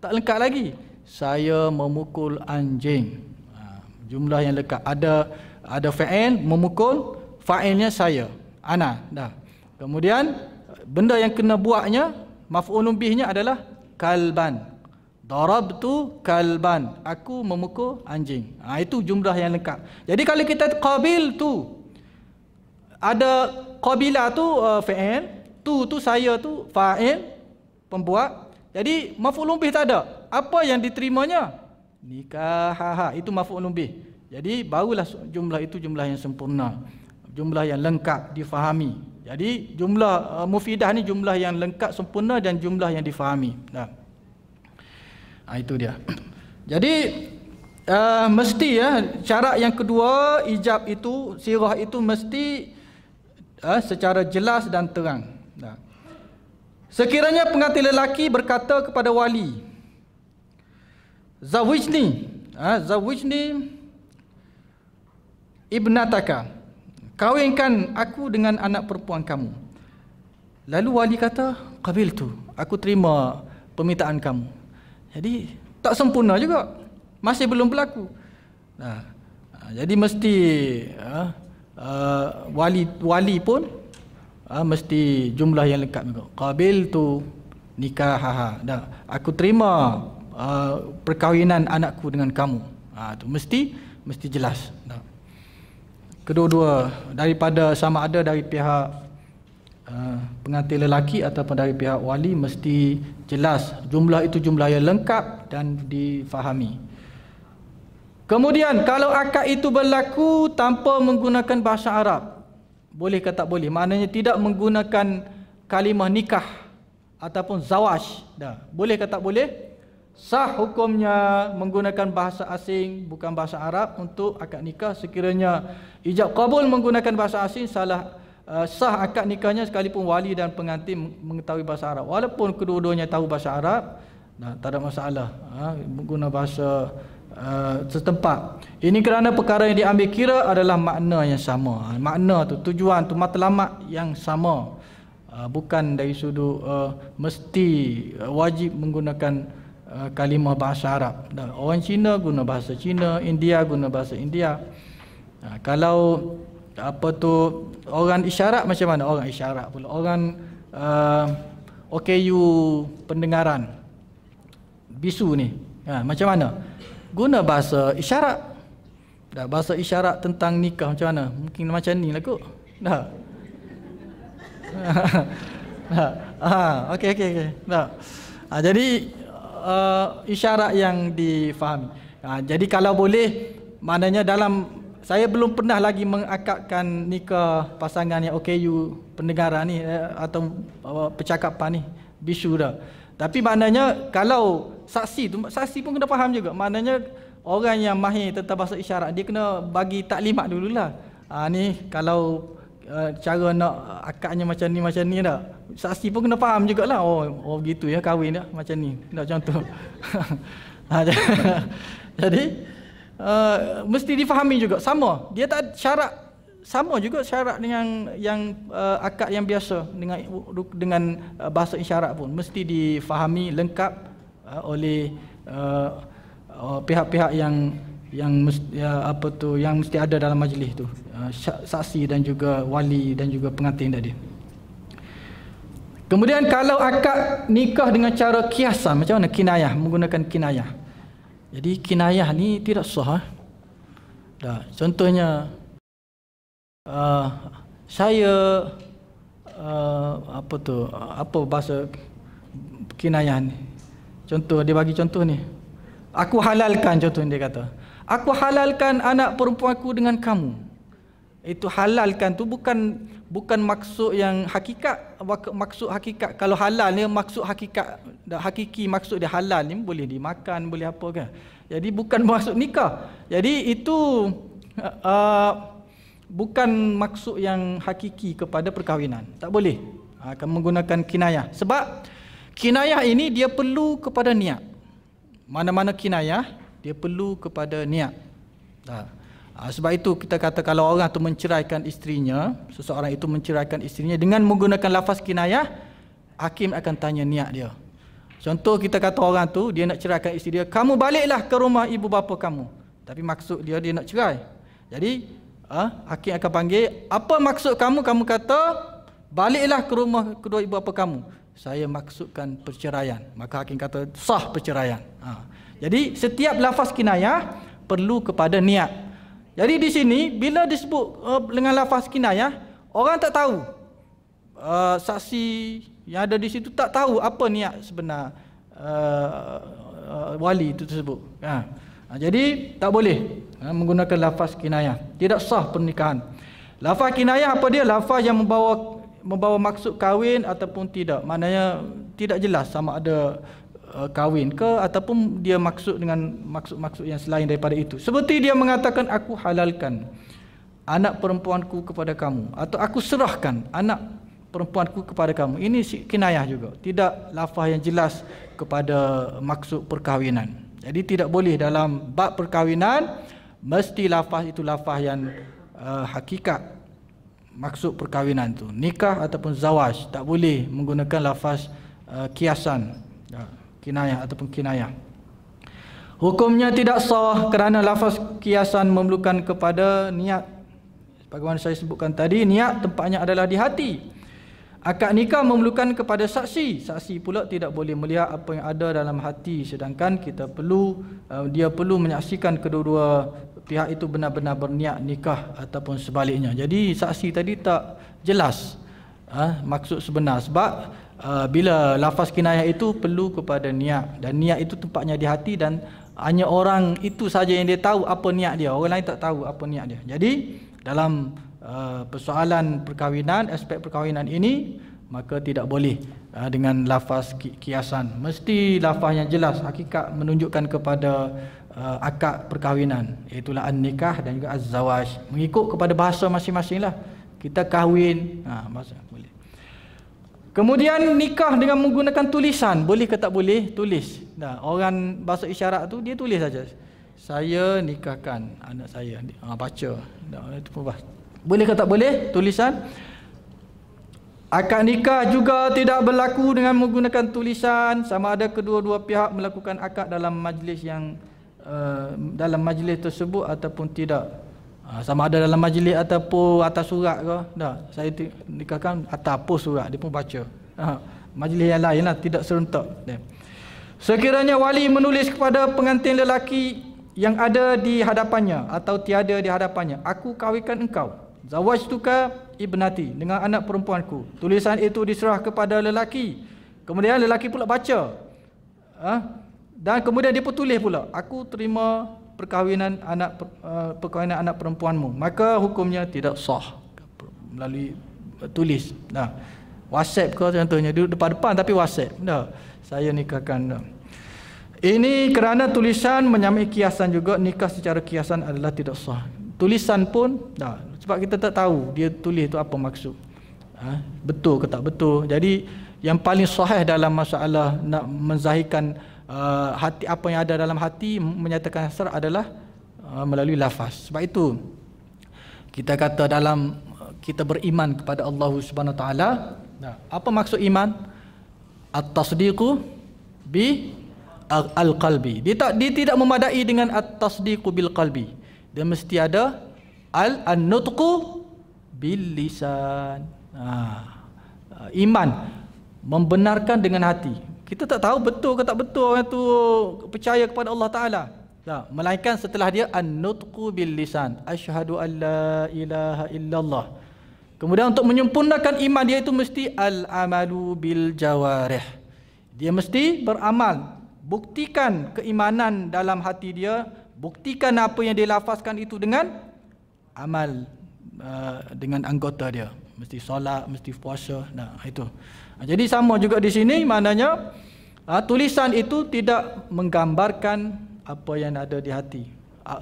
Tak lengkap lagi. Saya memukul anjing. Jumlah yang lengkap. Ada fa'il memukul, fa'ilnya saya, ana. Kemudian benda yang kena buatnya, maf'ulun bihnya adalah kalban. Darabtu kalban. Aku memukul anjing. Itu jumlah yang lengkap. Jadi kalau kita qabil tu, ada qabila tu fa'il, tu saya tu fa'il, pembuat. Jadi maf'ulun bih tak ada. Apa yang diterimanya? Nikahaha. Itu maf'ulun bih. Jadi barulah jumlah itu jumlah yang sempurna. Jumlah yang lengkap, difahami. Jadi jumlah mufidah ni jumlah yang lengkap, sempurna dan jumlah yang difahami. Itu dia. Jadi Mesti ya, syarat yang kedua ijab itu, sirah itu mesti secara jelas dan terang. Sekiranya pengantin lelaki berkata kepada wali, zawijni ibnataka, kawinkan aku dengan anak perempuan kamu. Lalu wali kata, qabiltu, aku terima permintaan kamu. Jadi tak sempurna juga, masih belum berlaku. Jadi mesti wali pun mesti jumlah yang lengkap juga. Qabiltu nikahaha, aku terima perkahwinan anakku dengan kamu. Tu mesti jelas. Kedua-dua, daripada sama ada dari pihak pengantin lelaki ataupun dari pihak wali, mesti jelas jumlah itu jumlah yang lengkap dan difahami. Kemudian kalau akad itu berlaku tanpa menggunakan bahasa Arab, boleh ke tak boleh? Maknanya tidak menggunakan kalimah nikah ataupun zawaj. Boleh ke tak boleh? Sah hukumnya menggunakan bahasa asing bukan bahasa Arab untuk akad nikah. Sekiranya ijab qabul menggunakan bahasa asing, sah akad nikahnya sekalipun wali dan pengantin mengetahui bahasa Arab. Walaupun kedua-duanya tahu bahasa Arab, tak ada masalah guna bahasa setempat. Ini kerana perkara yang diambil kira adalah makna yang sama. Makna tu, tujuan tu, matlamat yang sama. Bukan dari sudut mesti wajib menggunakan kalimah bahasa Arab. Orang Cina guna bahasa Cina, India guna bahasa India. Kalau orang isyarat macam mana? Orang isyarat pula. Orang OKU pendengaran, bisu ni, macam mana? Guna bahasa isyarat. Bahasa isyarat tentang nikah macam mana? Mungkin macam ni lah kot. Okey. Jadi isyarat yang difahami. Jadi kalau boleh, maknanya saya belum pernah lagi mengakadkan nikah pasangan yang OKU pendengaran ni atau percakapan ni, bisu dah. Tapi maknanya kalau saksi pun kena faham juga. Maknanya orang yang mahir tentang bahasa isyarat, dia kena bagi taklimat dululah. Ni kalau cara nak akadnya macam ni dah. Saksi pun kena faham jugalah. Oh gitu ya, kahwin dah macam ni. Dah contoh. Jadi mesti difahami juga sama. Dia tak syarat sama juga syarat dengan yang akad yang biasa dengan bahasa isyarat pun mesti difahami lengkap oleh pihak-pihak yang mesti ada dalam majlis tu, saksi dan juga wali dan juga pengantin tadi. Kemudian kalau akad nikah dengan cara kiasan, macam mana? Kinayah, menggunakan kinayah. Jadi kinayah ni tidak sah. Contohnya saya apa bahasa kinayah ni? Contoh, dia bagi contoh ni. Aku halalkan, contoh dia kata, aku halalkan anak perempuanku dengan kamu. Itu halalkan tu bukan maksud yang hakikat. Maksud hakikat, kalau halal ni maksud hakikat, hakiki maksud dia halal ni boleh dimakan, boleh apa kan. Jadi bukan maksud nikah. Jadi itu bukan maksud yang hakiki kepada perkahwinan. Tak boleh akan menggunakan kinayah. Sebab kinayah ini dia perlu kepada niat. Mana-mana kinayah dia perlu kepada niat. Sebab itu kita kata kalau orang tu menceraikan isterinya, seseorang itu menceraikan isterinya dengan menggunakan lafaz kinayah, hakim akan tanya niat dia. Contoh, kita kata orang tu dia nak ceraikan isteri dia, kamu baliklah ke rumah ibu bapa kamu. Tapi maksud dia nak cerai. Jadi hakim akan panggil, apa maksud kamu? Kamu kata baliklah ke rumah kedua ibu bapa kamu. Saya maksudkan perceraian. Maka hakim kata sah perceraian. Jadi setiap lafaz kinayah perlu kepada niat. Jadi di sini bila disebut dengan lafaz kinayah, orang tak tahu, saksi yang ada di situ tak tahu apa niat sebenar wali itu tersebut. Jadi tak boleh menggunakan lafaz kinayah. Tidak sah pernikahan. Lafaz kinayah apa dia? Lafaz yang membawa maksud kahwin ataupun tidak. Maknanya tidak jelas sama ada kahwin ke, ataupun dia maksud dengan maksud-maksud yang selain daripada itu. Seperti dia mengatakan, aku halalkan anak perempuanku kepada kamu, atau aku serahkan anak perempuanku kepada kamu. Ini kinayah juga, tidak lafaz yang jelas kepada maksud perkahwinan. Jadi tidak boleh dalam bab perkahwinan mesti lafaz itu lafaz yang hakikat maksud perkahwinan tu, nikah ataupun zawaj. Tak boleh menggunakan lafaz kiasan, kinayah ataupun kinayah. Hukumnya tidak sah kerana lafaz kiasan memerlukan kepada niat. Bagaimana saya sebutkan tadi, niat tempatnya adalah di hati. Akad nikah memerlukan kepada saksi. Saksi pula tidak boleh melihat apa yang ada dalam hati, sedangkan dia perlu menyaksikan kedua-dua pihak itu benar-benar berniat nikah ataupun sebaliknya. Jadi saksi tadi tak jelas maksud sebenar, sebab bila lafaz kinayah itu perlu kepada niat, dan niat itu tempatnya di hati, dan hanya orang itu saja yang dia tahu apa niat dia, orang lain tak tahu apa niat dia. Jadi dalam persoalan perkahwinan, aspek perkahwinan ini, maka tidak boleh dengan lafaz kiasan. Mesti lafaz yang jelas, hakikat menunjukkan kepada akad perkahwinan, iaitu an-nikah dan juga az-zawaj, mengikut kepada bahasa masing-masing lah. Kita kahwin, bahasa boleh. Kemudian nikah dengan menggunakan tulisan, boleh ke tak boleh? Tulis. Orang bahasa isyarat tu dia tulis saja, saya nikahkan anak saya, baca. Itu pun boleh ke tak boleh? Tulisan. Akad nikah juga tidak berlaku dengan menggunakan tulisan, sama ada kedua-dua pihak melakukan akad dalam majlis yang dalam majlis tersebut ataupun tidak. Sama ada dalam majlis ataupun atas surat ke. Saya nikahkan atas pos surat, dia pun baca. Majlis yang lain lah, tidak serentak. Sekiranya wali menulis kepada pengantin lelaki yang ada di hadapannya atau tiada di hadapannya, aku kahwinkan engkau, zawajtuka ibnati, dengan anak perempuanku. Tulisan itu diserah kepada lelaki, kemudian lelaki pula baca, dan kemudian dia pun tulis pula, aku terima perkahwinan anak perempuanmu. Maka hukumnya tidak sah melalui tulis. WhatsApp ke contohnya, depan-depan tapi WhatsApp, saya nikahkan. Ini kerana tulisan menyamai kiasan juga, nikah secara kiasan adalah tidak sah. Tulisan pun sebab kita tak tahu dia tulis itu apa maksud, betul ke tak betul. Jadi yang paling sahih dalam masalah nak menzahirkan hati, apa yang ada dalam hati, menyatakan hasrat adalah melalui lafaz. Sebab itu kita kata dalam kita beriman kepada Allah Subhanahu Wa Taala, apa maksud iman? At-tasdiqu bi al-qalbi. Dia tidak memadai dengan at-tasdiqu bil qalbi. Dia mesti ada an-nutqu bil lisan. Iman membenarkan dengan hati. Kita tak tahu betul ke tak betul orang tu percaya kepada Allah Taala. Melainkan setelah dia an-nutqu bil lisan, asyhadu an la ilaha illallah. Kemudian untuk menyempurnakan iman dia itu mesti al-amalu bil jawarih. Dia mesti beramal, buktikan keimanan dalam hati dia, buktikan apa yang dia lafazkan itu dengan amal, dengan anggota dia. Mesti solat, mesti puasa. Itu. Jadi sama juga di sini, maknanya tulisan itu tidak menggambarkan apa yang ada di hati.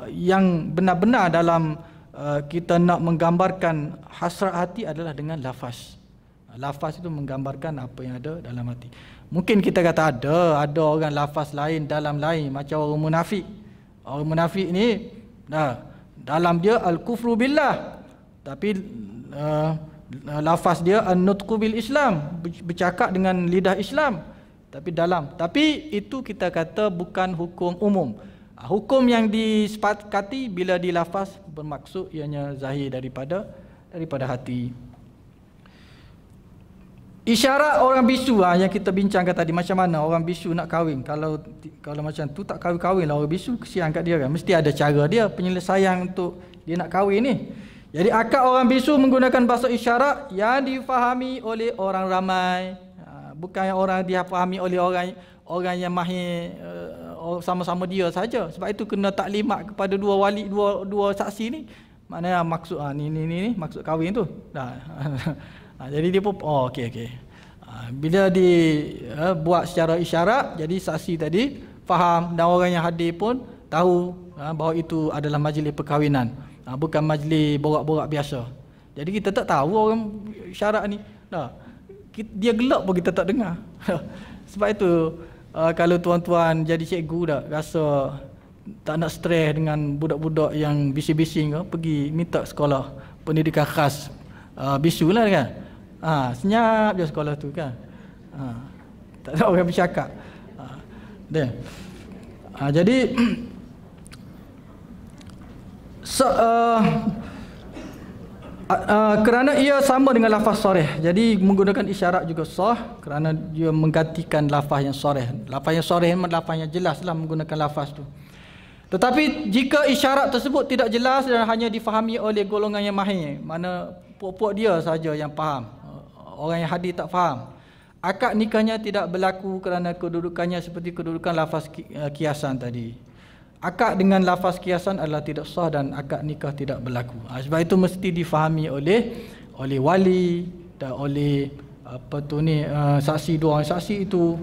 Yang benar-benar dalam kita nak menggambarkan hasrat hati adalah dengan lafaz. Lafaz itu menggambarkan apa yang ada dalam hati. Mungkin kita kata ada orang lafaz lain dalam lain, macam orang munafik. Orang munafik ni dalam dia al-kufru billah, tapi lafaz dia an-nutqu bil Islam, bercakap dengan lidah Islam, tapi itu kita kata bukan hukum umum. Hukum yang disepakati bila dilafaz bermaksud ianya zahir daripada hati. Isyarat orang bisu yang kita bincangkan tadi, macam mana orang bisu nak kahwin. Kalau macam tu tak kahwin lah orang bisu, kesian kat dia kan. Mesti ada cara dia penyelesaian untuk dia nak kahwin ni. Jadi akad orang bisu menggunakan bahasa isyarat yang difahami oleh orang ramai, bukan yang orang difahami oleh orang yang mahir sama-sama dia saja. Sebab itu kena taklimat kepada dua wali, dua saksi ni. Maknanya maksud ni maksud kahwin tu. Jadi dia pun okey. Bila dibuat secara isyarat, jadi saksi tadi faham dan orang yang hadir pun tahu bahawa itu adalah majlis perkahwinan, bukan majlis borak-borak biasa. Jadi kita tak tahu orang isyarat ni. Dia gelap pun kita tak dengar. Sebab itu kalau tuan-tuan jadi cikgu dah rasa tak nak stres dengan budak-budak yang bising-bising, pergi minta sekolah pendidikan khas bisu lah kan. Senyap je sekolah tu kan. Tak ada orang bercakap. Jadi kerana ia sama dengan lafaz sharih, jadi menggunakan isyarat juga sah kerana dia menggantikan lafaz yang sharih. Lafaz yang sharih memang lafaz yang jelaslah menggunakan lafaz tu. Tetapi jika isyarat tersebut tidak jelas dan hanya difahami oleh golongan yang mahir, mana puak-puak dia saja yang faham, orang yang hadir tak faham, akad nikahnya tidak berlaku kerana kedudukannya seperti kedudukan lafaz kiasan tadi. Akad dengan lafaz kiasan adalah tidak sah dan akad nikah tidak berlaku. Sebab itu mesti difahami oleh wali dan oleh saksi, dua orang saksi itu.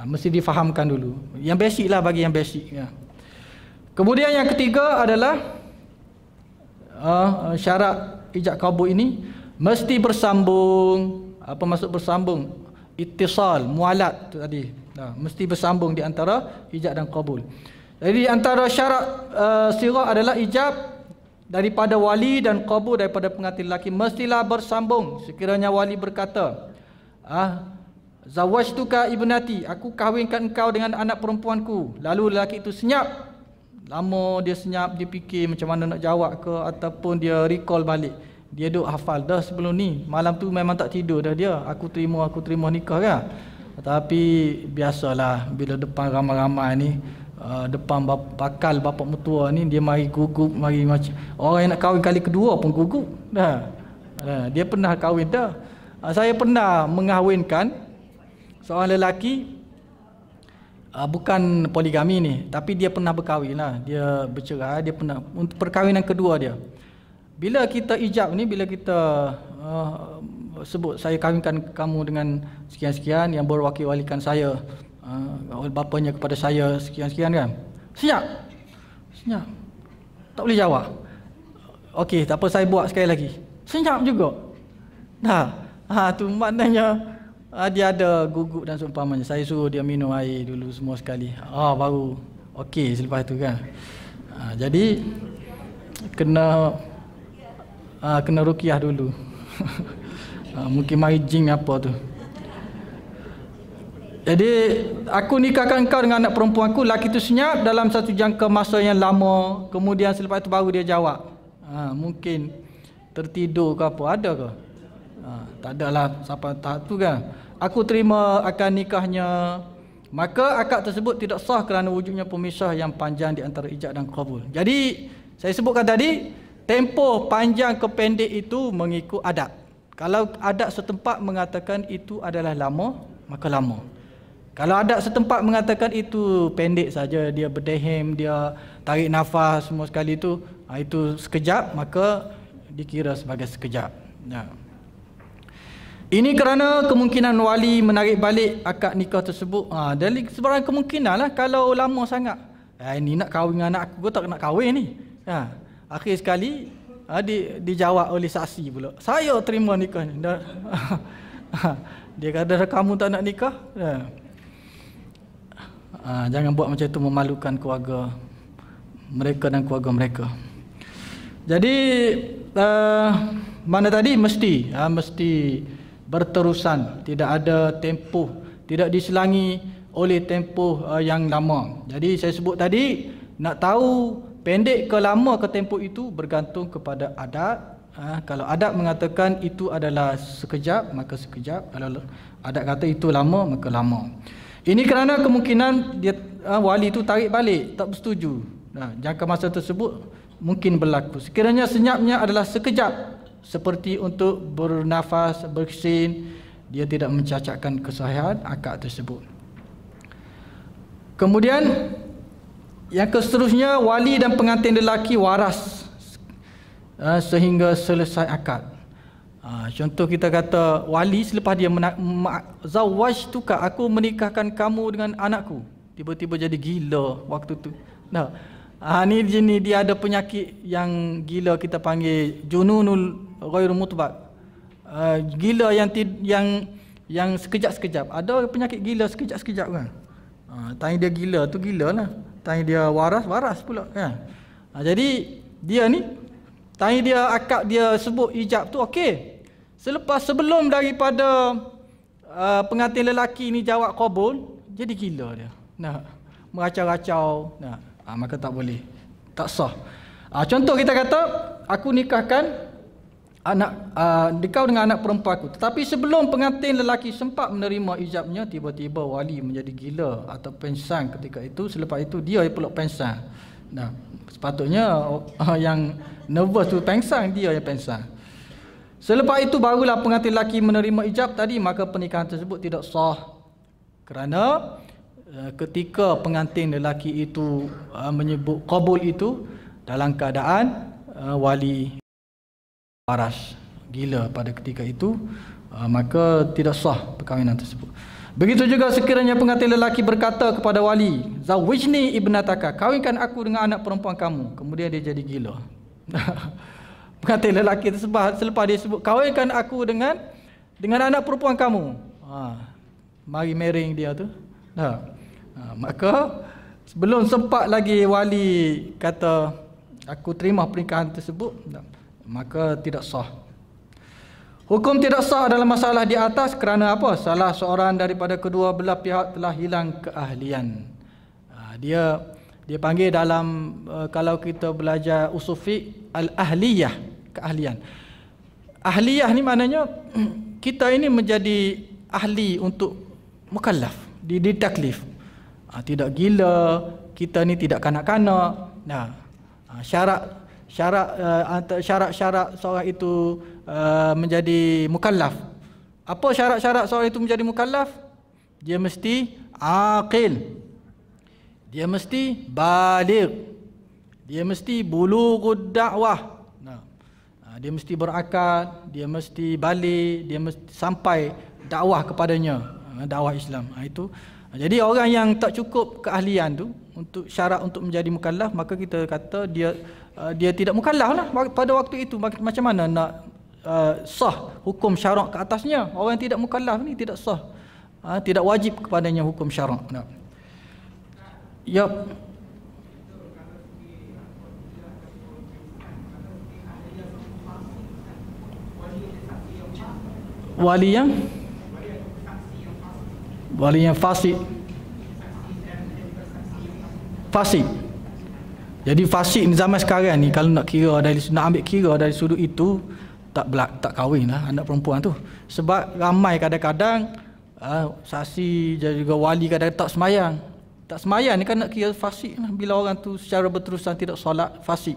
Mesti difahamkan dulu. Yang basic lah, bagi yang basic. Kemudian yang ketiga adalah syarat ijab kabul ini mesti bersambung. Apa maksud bersambung? Ittisal, mualat tu tadi. Mesti bersambung di antara ijab dan kabul. Jadi antara syarat sirah adalah ijab daripada wali dan qabul daripada pengantin lelaki mestilah bersambung. Sekiranya wali berkata, zawajtuka ibnati, aku kahwinkan engkau dengan anak perempuanku. Lalu lelaki itu senyap. Lama dia senyap, dia fikir macam mana nak jawab ke, ataupun dia recall balik. Dia duk hafal dah sebelum ni. Malam tu memang tak tidur dah dia. Aku terima nikah kan. Tapi biasalah bila depan ramai-ramai ni, depan bakal bapa mertua ni, dia mari gugup, mari macam orang yang nak kahwin kali kedua pun gugup dah. Dia pernah kahwin dah. Saya pernah mengahwinkan seorang lelaki, bukan poligami ni, tapi dia pernah berkahwin lah. Dia bercerai, dia pernah untuk perkahwinan kedua dia. Bila kita ijab ni, bila kita sebut saya kahwinkan kamu dengan sekian-sekian yang berwakil-walikan saya, bapanya kepada saya sekian-sekian kan. Senyap. Tak boleh jawab. Okey, tak apa, saya buat sekali lagi. Senyap juga. Tu maknanya dia ada gugup dan seumpamanya. Saya suruh dia minum air dulu semua sekali. Baru okey selepas tu kan. Jadi kena ruqyah dulu. Mungkin mari jin apa tu. Jadi aku nikahkan engkau dengan anak perempuanku. Lelaki itu senyap dalam satu jangka masa yang lama. Kemudian selepas itu baru dia jawab. Mungkin tertidur ke apa, ada ke? Tak adalah sampai tahap tu kan. Aku terima akan nikahnya. Maka akad tersebut tidak sah kerana wujudnya pemisah yang panjang di antara ijab dan qabul. Jadi saya sebutkan tadi, tempoh panjang ke pendek itu mengikut adat. Kalau adat setempat mengatakan itu adalah lama, maka lama. Kalau adat setempat mengatakan itu pendek saja, dia berdehem, dia tarik nafas semua sekali itu sekejap, maka dikira sebagai sekejap. Ini kerana kemungkinan wali menarik balik akad nikah tersebut. Dari sebarang kemungkinan lah, kalau lama sangat. Ini nak kahwin dengan anak aku, tak nak kahwin ni. Akhir sekali dijawab oleh saksi pula. Saya terima nikah ni. Dia kata kamu tak nak nikah. Jangan buat macam itu, memalukan keluarga mereka dan keluarga mereka. Jadi mana tadi mesti berterusan, tidak ada tempoh, tidak diselangi oleh tempoh yang lama. Jadi saya sebut tadi, nak tahu pendek ke lama ke tempoh itu bergantung kepada adat. Kalau adat mengatakan itu adalah sekejap, maka sekejap. Kalau adat kata itu lama, maka lama. Ini kerana kemungkinan dia wali itu tarik balik, tak bersetuju. Jangka masa tersebut mungkin berlaku. Sekiranya senyapnya adalah sekejap, seperti untuk bernafas, bersin, dia tidak mencacatkan kesahihan akad tersebut. Kemudian yang seterusnya, wali dan pengantin lelaki waras sehingga selesai akad. Contoh kita kata wali selepas dia zawajtuka, aku menikahkan kamu dengan anakku. Tiba-tiba jadi gila waktu tu. Ni jenis dia ada penyakit yang gila, kita panggil jununul ghairu mutbaq. Gila yang sekejap-sekejap. Ada penyakit gila sekejap-sekejap kan. Tanya dia gila tu gila lah. Tanya dia waras pula kan. Jadi dia ni tanya dia akad dia sebut ijab tu okey. Sebelum daripada pengantin lelaki ni jawab qabul, jadi gila dia. Meracau-racau. Maka tak boleh. Tak sah. Contoh kita kata aku nikahkan kau dengan anak perempuan aku. Tetapi sebelum pengantin lelaki sempat menerima ijabnya, tiba-tiba wali menjadi gila atau pengsan ketika itu. Selepas itu dia pula pengsan. Sepatutnya yang nervous tu pengsan, dia yang pengsan. Selepas itu barulah pengantin lelaki menerima ijab tadi, maka pernikahan tersebut tidak sah. Kerana ketika pengantin lelaki itu menyebut qabul itu dalam keadaan wali waras, gila pada ketika itu, maka tidak sah perkahwinan tersebut. Begitu juga sekiranya pengantin lelaki berkata kepada wali, zawijni ibnataka, kawinkan aku dengan anak perempuan kamu, kemudian dia jadi gila. Pengantin lelaki tersebut selepas dia sebut kawinkan aku dengan anak perempuan kamu, mari marrying dia tu. Maka sebelum sempat lagi wali kata aku terima pernikahan tersebut, maka tidak sah. Hukum tidak sah dalam masalah di atas kerana apa? Salah seorang daripada kedua belah pihak telah hilang keahlian. Dia panggil dalam kalau kita belajar usul fiqh al-ahliyah, keahlian. Ahliyah ni maknanya kita ini menjadi ahli untuk mukallaf, ditaklif. Tidak gila, kita ni tidak kanak-kanak. Syarat-syarat seorang itu menjadi mukallaf. Apa syarat-syarat seorang itu menjadi mukallaf? Dia mesti aqil, dia mesti baligh, dia mesti bulughud da'wah. Dia mesti berakal, dia mesti balik, dia mesti sampai dakwah kepadanya, dakwah Islam. Itu. Jadi orang yang tak cukup keahlian tu untuk syarat untuk menjadi mukallaf, maka kita kata dia tidak mukallaf lah pada waktu itu. Macam mana nak sah hukum syarak ke atasnya? Orang yang tidak mukallaf ni tidak sah, tidak wajib kepadanya hukum syarak. Wali yang fasik. Jadi fasik ni zaman sekarang ni, kalau nak ambil kira dari sudut itu, tak kahwin lah anak perempuan tu. Sebab ramai kadang-kadang saksi dan juga wali kadang-kadang tak semayang. Tak semayang ni kan nak kira fasik lah. Bila orang tu secara berterusan tidak solat, fasik.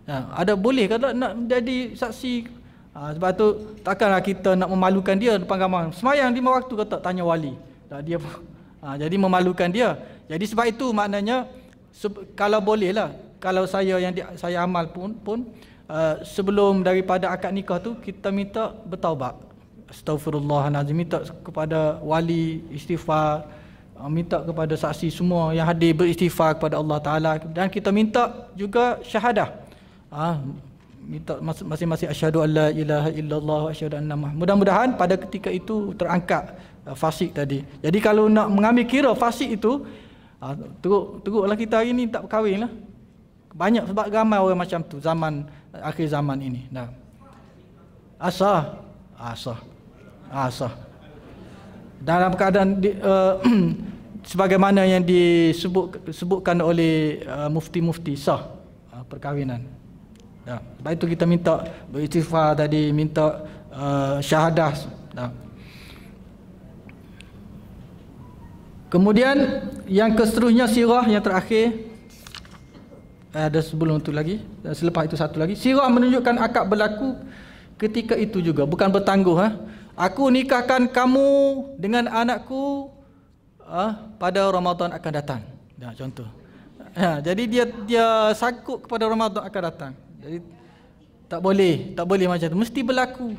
Ada boleh kalau nak jadi saksi. Sebab tu takkanlah kita nak memalukan dia depan ramai. Semayang 5 waktu kata tanya wali. Dia jadi memalukan dia. Jadi sebab itu maknanya kalau boleh lah, kalau saya saya amal pun sebelum daripada akad nikah tu kita minta bertaubat. Astaghfirullahalazim, minta kepada wali istighfar, minta kepada saksi semua yang hadir beristighfar kepada Allah Taala, dan kita minta juga syahadah. Minta masing-masing asyhadu alla ilaha illallah wa asyhadu anna Muhammad. Mudah-mudahan pada ketika itu terangkat fasik tadi. Jadi kalau nak mengambil kira fasik itu, teruklah kita hari ni tak berkahwin lah. Banyak sebab ramai orang macam tu zaman akhir zaman ini. Asah. Dalam keadaan sebagaimana yang disebutkan oleh mufti-mufti sah perkahwinan. Sebab itu kita minta beristighfar tadi, minta syahadah. Kemudian yang seterusnya sirah yang terakhir, ada sebelum itu lagi, dan selepas itu satu lagi. Sirah menunjukkan akad berlaku ketika itu juga, bukan bertangguh. Aku nikahkan kamu dengan anakku pada Ramadan akan datang. Contoh. Jadi dia sangkut kepada Ramadan akan datang. Jadi tak boleh macam tu. Mesti berlaku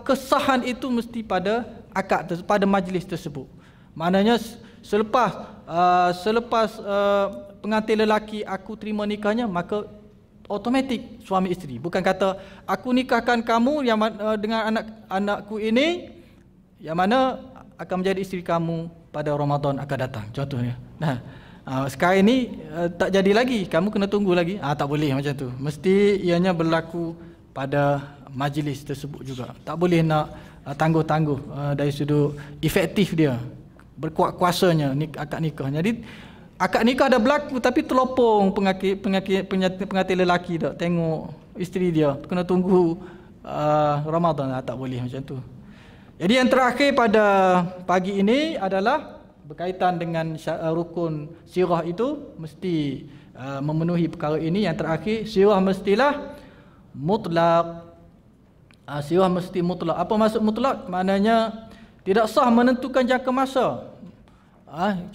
kesahan itu mesti pada akad pada majlis tersebut. Maknanya selepas pengantin lelaki aku terima nikahnya, maka automatik suami isteri. Bukan kata aku nikahkan kamu yang dengan anak-anakku ini yang mana akan menjadi isteri kamu pada Ramadan akan datang. Contohnya. Nah, sekarang ini tak jadi lagi, kamu kena tunggu lagi. Tak boleh macam tu. Mesti ianya berlaku pada majlis tersebut juga. Tak boleh nak tangguh-tangguh dari sudut efektif dia, berkuat kuasanya akad nikah. Jadi akad nikah dah berlaku tapi terlopong pengantin lelaki tak tengok isteri dia, kena tunggu Ramadan. Tak boleh macam tu. Jadi yang terakhir pada pagi ini adalah berkaitan dengan rukun sirah itu mesti memenuhi perkara ini. Yang terakhir, sirah mestilah mutlak. Sirah mesti mutlak. Apa maksud mutlak? Maknanya tidak sah menentukan jangka masa.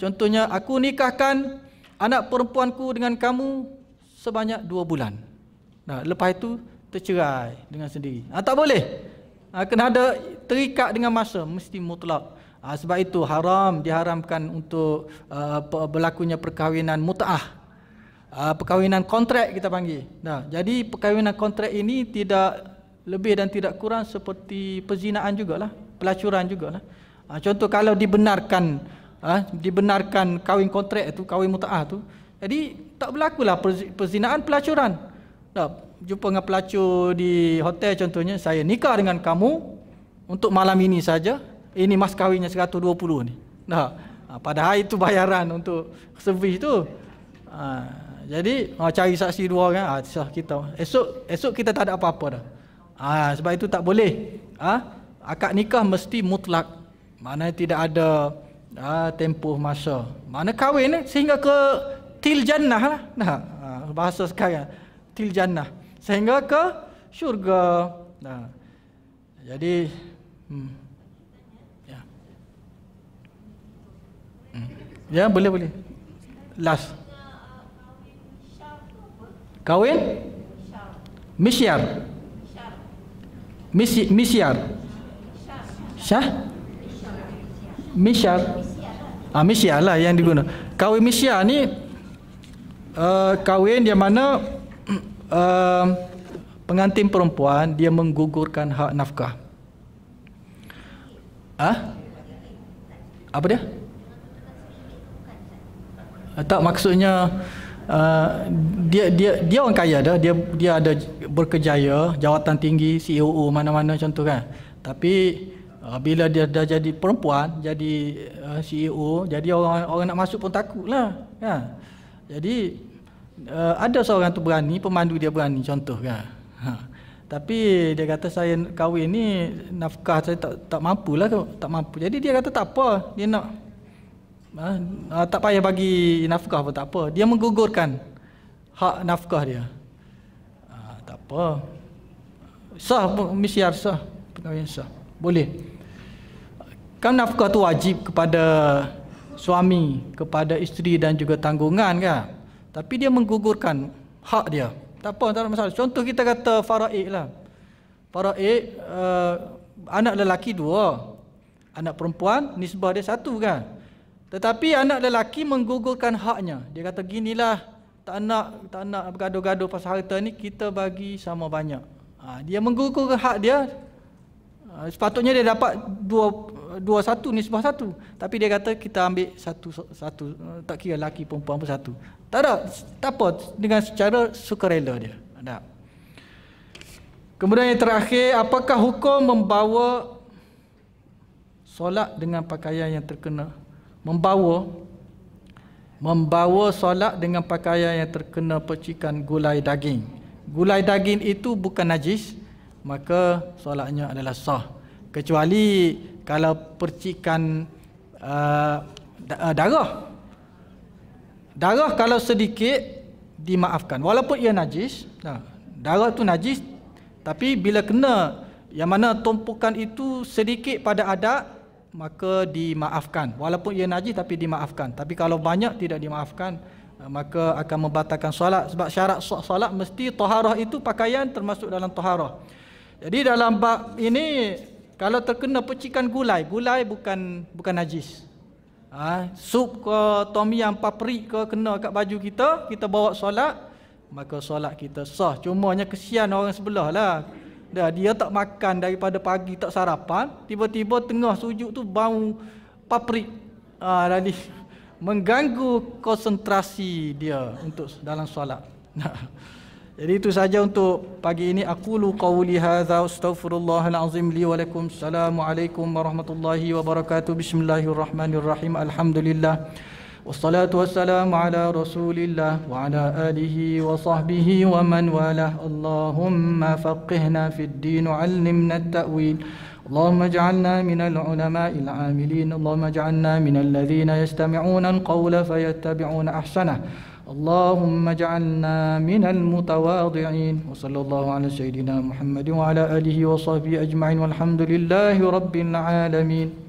Contohnya, aku nikahkan anak perempuanku dengan kamu sebanyak 2 bulan. Nah, lepas itu tercerai dengan sendiri. Tak boleh. Kena ada terikat dengan masa, mesti mutlak. Sebab itu diharamkan untuk berlakunya perkahwinan mut'ah. Perkahwinan kontrak kita panggil. Nah, jadi perkahwinan kontrak ini tidak lebih dan tidak kurang seperti perzinaan jugalah, pelacuran jugalah. Contoh kalau dibenarkan kahwin kontrak itu, kahwin mut'ah tu, jadi tak berlakulah perzinaan, pelacuran. Jumpa dengan pelacur di hotel contohnya, saya nikah dengan kamu untuk malam ini saja. Ini mas kahwinnya 120 ni. Padahal itu bayaran untuk servis tu. Jadi cari saksi 2 orang, sah kita. Esok kita tak ada apa-apa dah. Sebab itu tak boleh. Akad nikah mesti mutlak. Maknanya tidak ada tempoh masa. Makna kahwin sehingga ke til jannah lah. Bahasa sekarang til jannah, sehingga ke syurga. Jadi ya boleh. Last. Kahwin misyar. Misyar. Syah? Misyar. Misyar lah yang diguna. Kahwin misyar ni kahwin yang mana pengantin perempuan dia menggugurkan hak nafkah. Apa dia? Tak, maksudnya dia orang kaya dah, dia ada berkejaya, jawatan tinggi, CEO mana-mana contoh kan. Tapi bila dia dah jadi perempuan, jadi CEO, jadi orang nak masuk pun takutlah kan. Jadi ada seorang tu berani, pemandu dia berani contoh kan. Tapi dia kata saya kahwin ni nafkah saya tak mampulah, tak mampu. Jadi dia kata tak apa, dia nak tak payah bagi nafkah pun tak apa. Dia menggugurkan hak nafkah dia. Tak apa. Sah, misyar sah, perkahwinan sah. Boleh. Kan nafkah tu wajib kepada suami, kepada isteri dan juga tanggungan kan. Tapi dia menggugurkan hak dia. Tak apa, tak ada masalah. Contoh kita kata faraid lah. Faraid anak lelaki 2, anak perempuan nisbah dia 1 kan. Tetapi anak lelaki menggugurkan haknya. Dia kata ginilah, tak nak bergaduh-gaduh pasal harta ni, kita bagi sama banyak. Dia menggugurkan hak dia. Sepatutnya dia dapat 2-1 nisbah 1. Tapi dia kata kita ambil satu, tak kira lelaki perempuan pun 1. Tak ada, tak apa, dengan secara sukarela dia. Ada. Kemudian yang terakhir, apakah hukum membawa solat dengan pakaian yang terkena? Membawa solat dengan pakaian yang terkena percikan gulai daging. Gulai daging itu bukan najis, maka solatnya adalah sah. Kecuali kalau percikan darah. Darah kalau sedikit dimaafkan, walaupun ia najis. Darah tu najis, tapi bila kena yang mana tumpukan itu sedikit pada adat, maka dimaafkan. Walaupun ia najis tapi dimaafkan. Tapi kalau banyak tidak dimaafkan, maka akan membatalkan solat. Sebab syarat solat mesti taharah, itu pakaian termasuk dalam taharah. Jadi dalam bab ini kalau terkena percikan gulai bukan najis. Sup ke tom yam paprik ke kena kat baju kita bawa solat, maka solat kita sah. Cumanya kesian orang sebelah lah. Dia tak makan daripada pagi, tak sarapan, tiba-tiba tengah sujud tu bau paprik. Jadi mengganggu konsentrasi dia untuk dalam solat. Jadi itu saja untuk pagi ini. Aqulu qawli hadza astaghfirullahal azim li wa lakum. Assalamualaikum warahmatullahi wabarakatuh. Bismillahirrahmanirrahim. Alhamdulillah. Wassalatu wassalamu ala Rasulillah wa ala alihi wa sahbihi wa man walah. Allahumma faqihna fid din wa 'allimna at-ta'wil. اللهم اجعلنا من العلماء العاملين اللهم اجعلنا من الذين يستمعون القول فيتبعون أحسنه اللهم اجعلنا من المتواضعين وصلى الله على سيدنا محمد وعلى آله وصحبه أجمعين والحمد لله رب العالمين.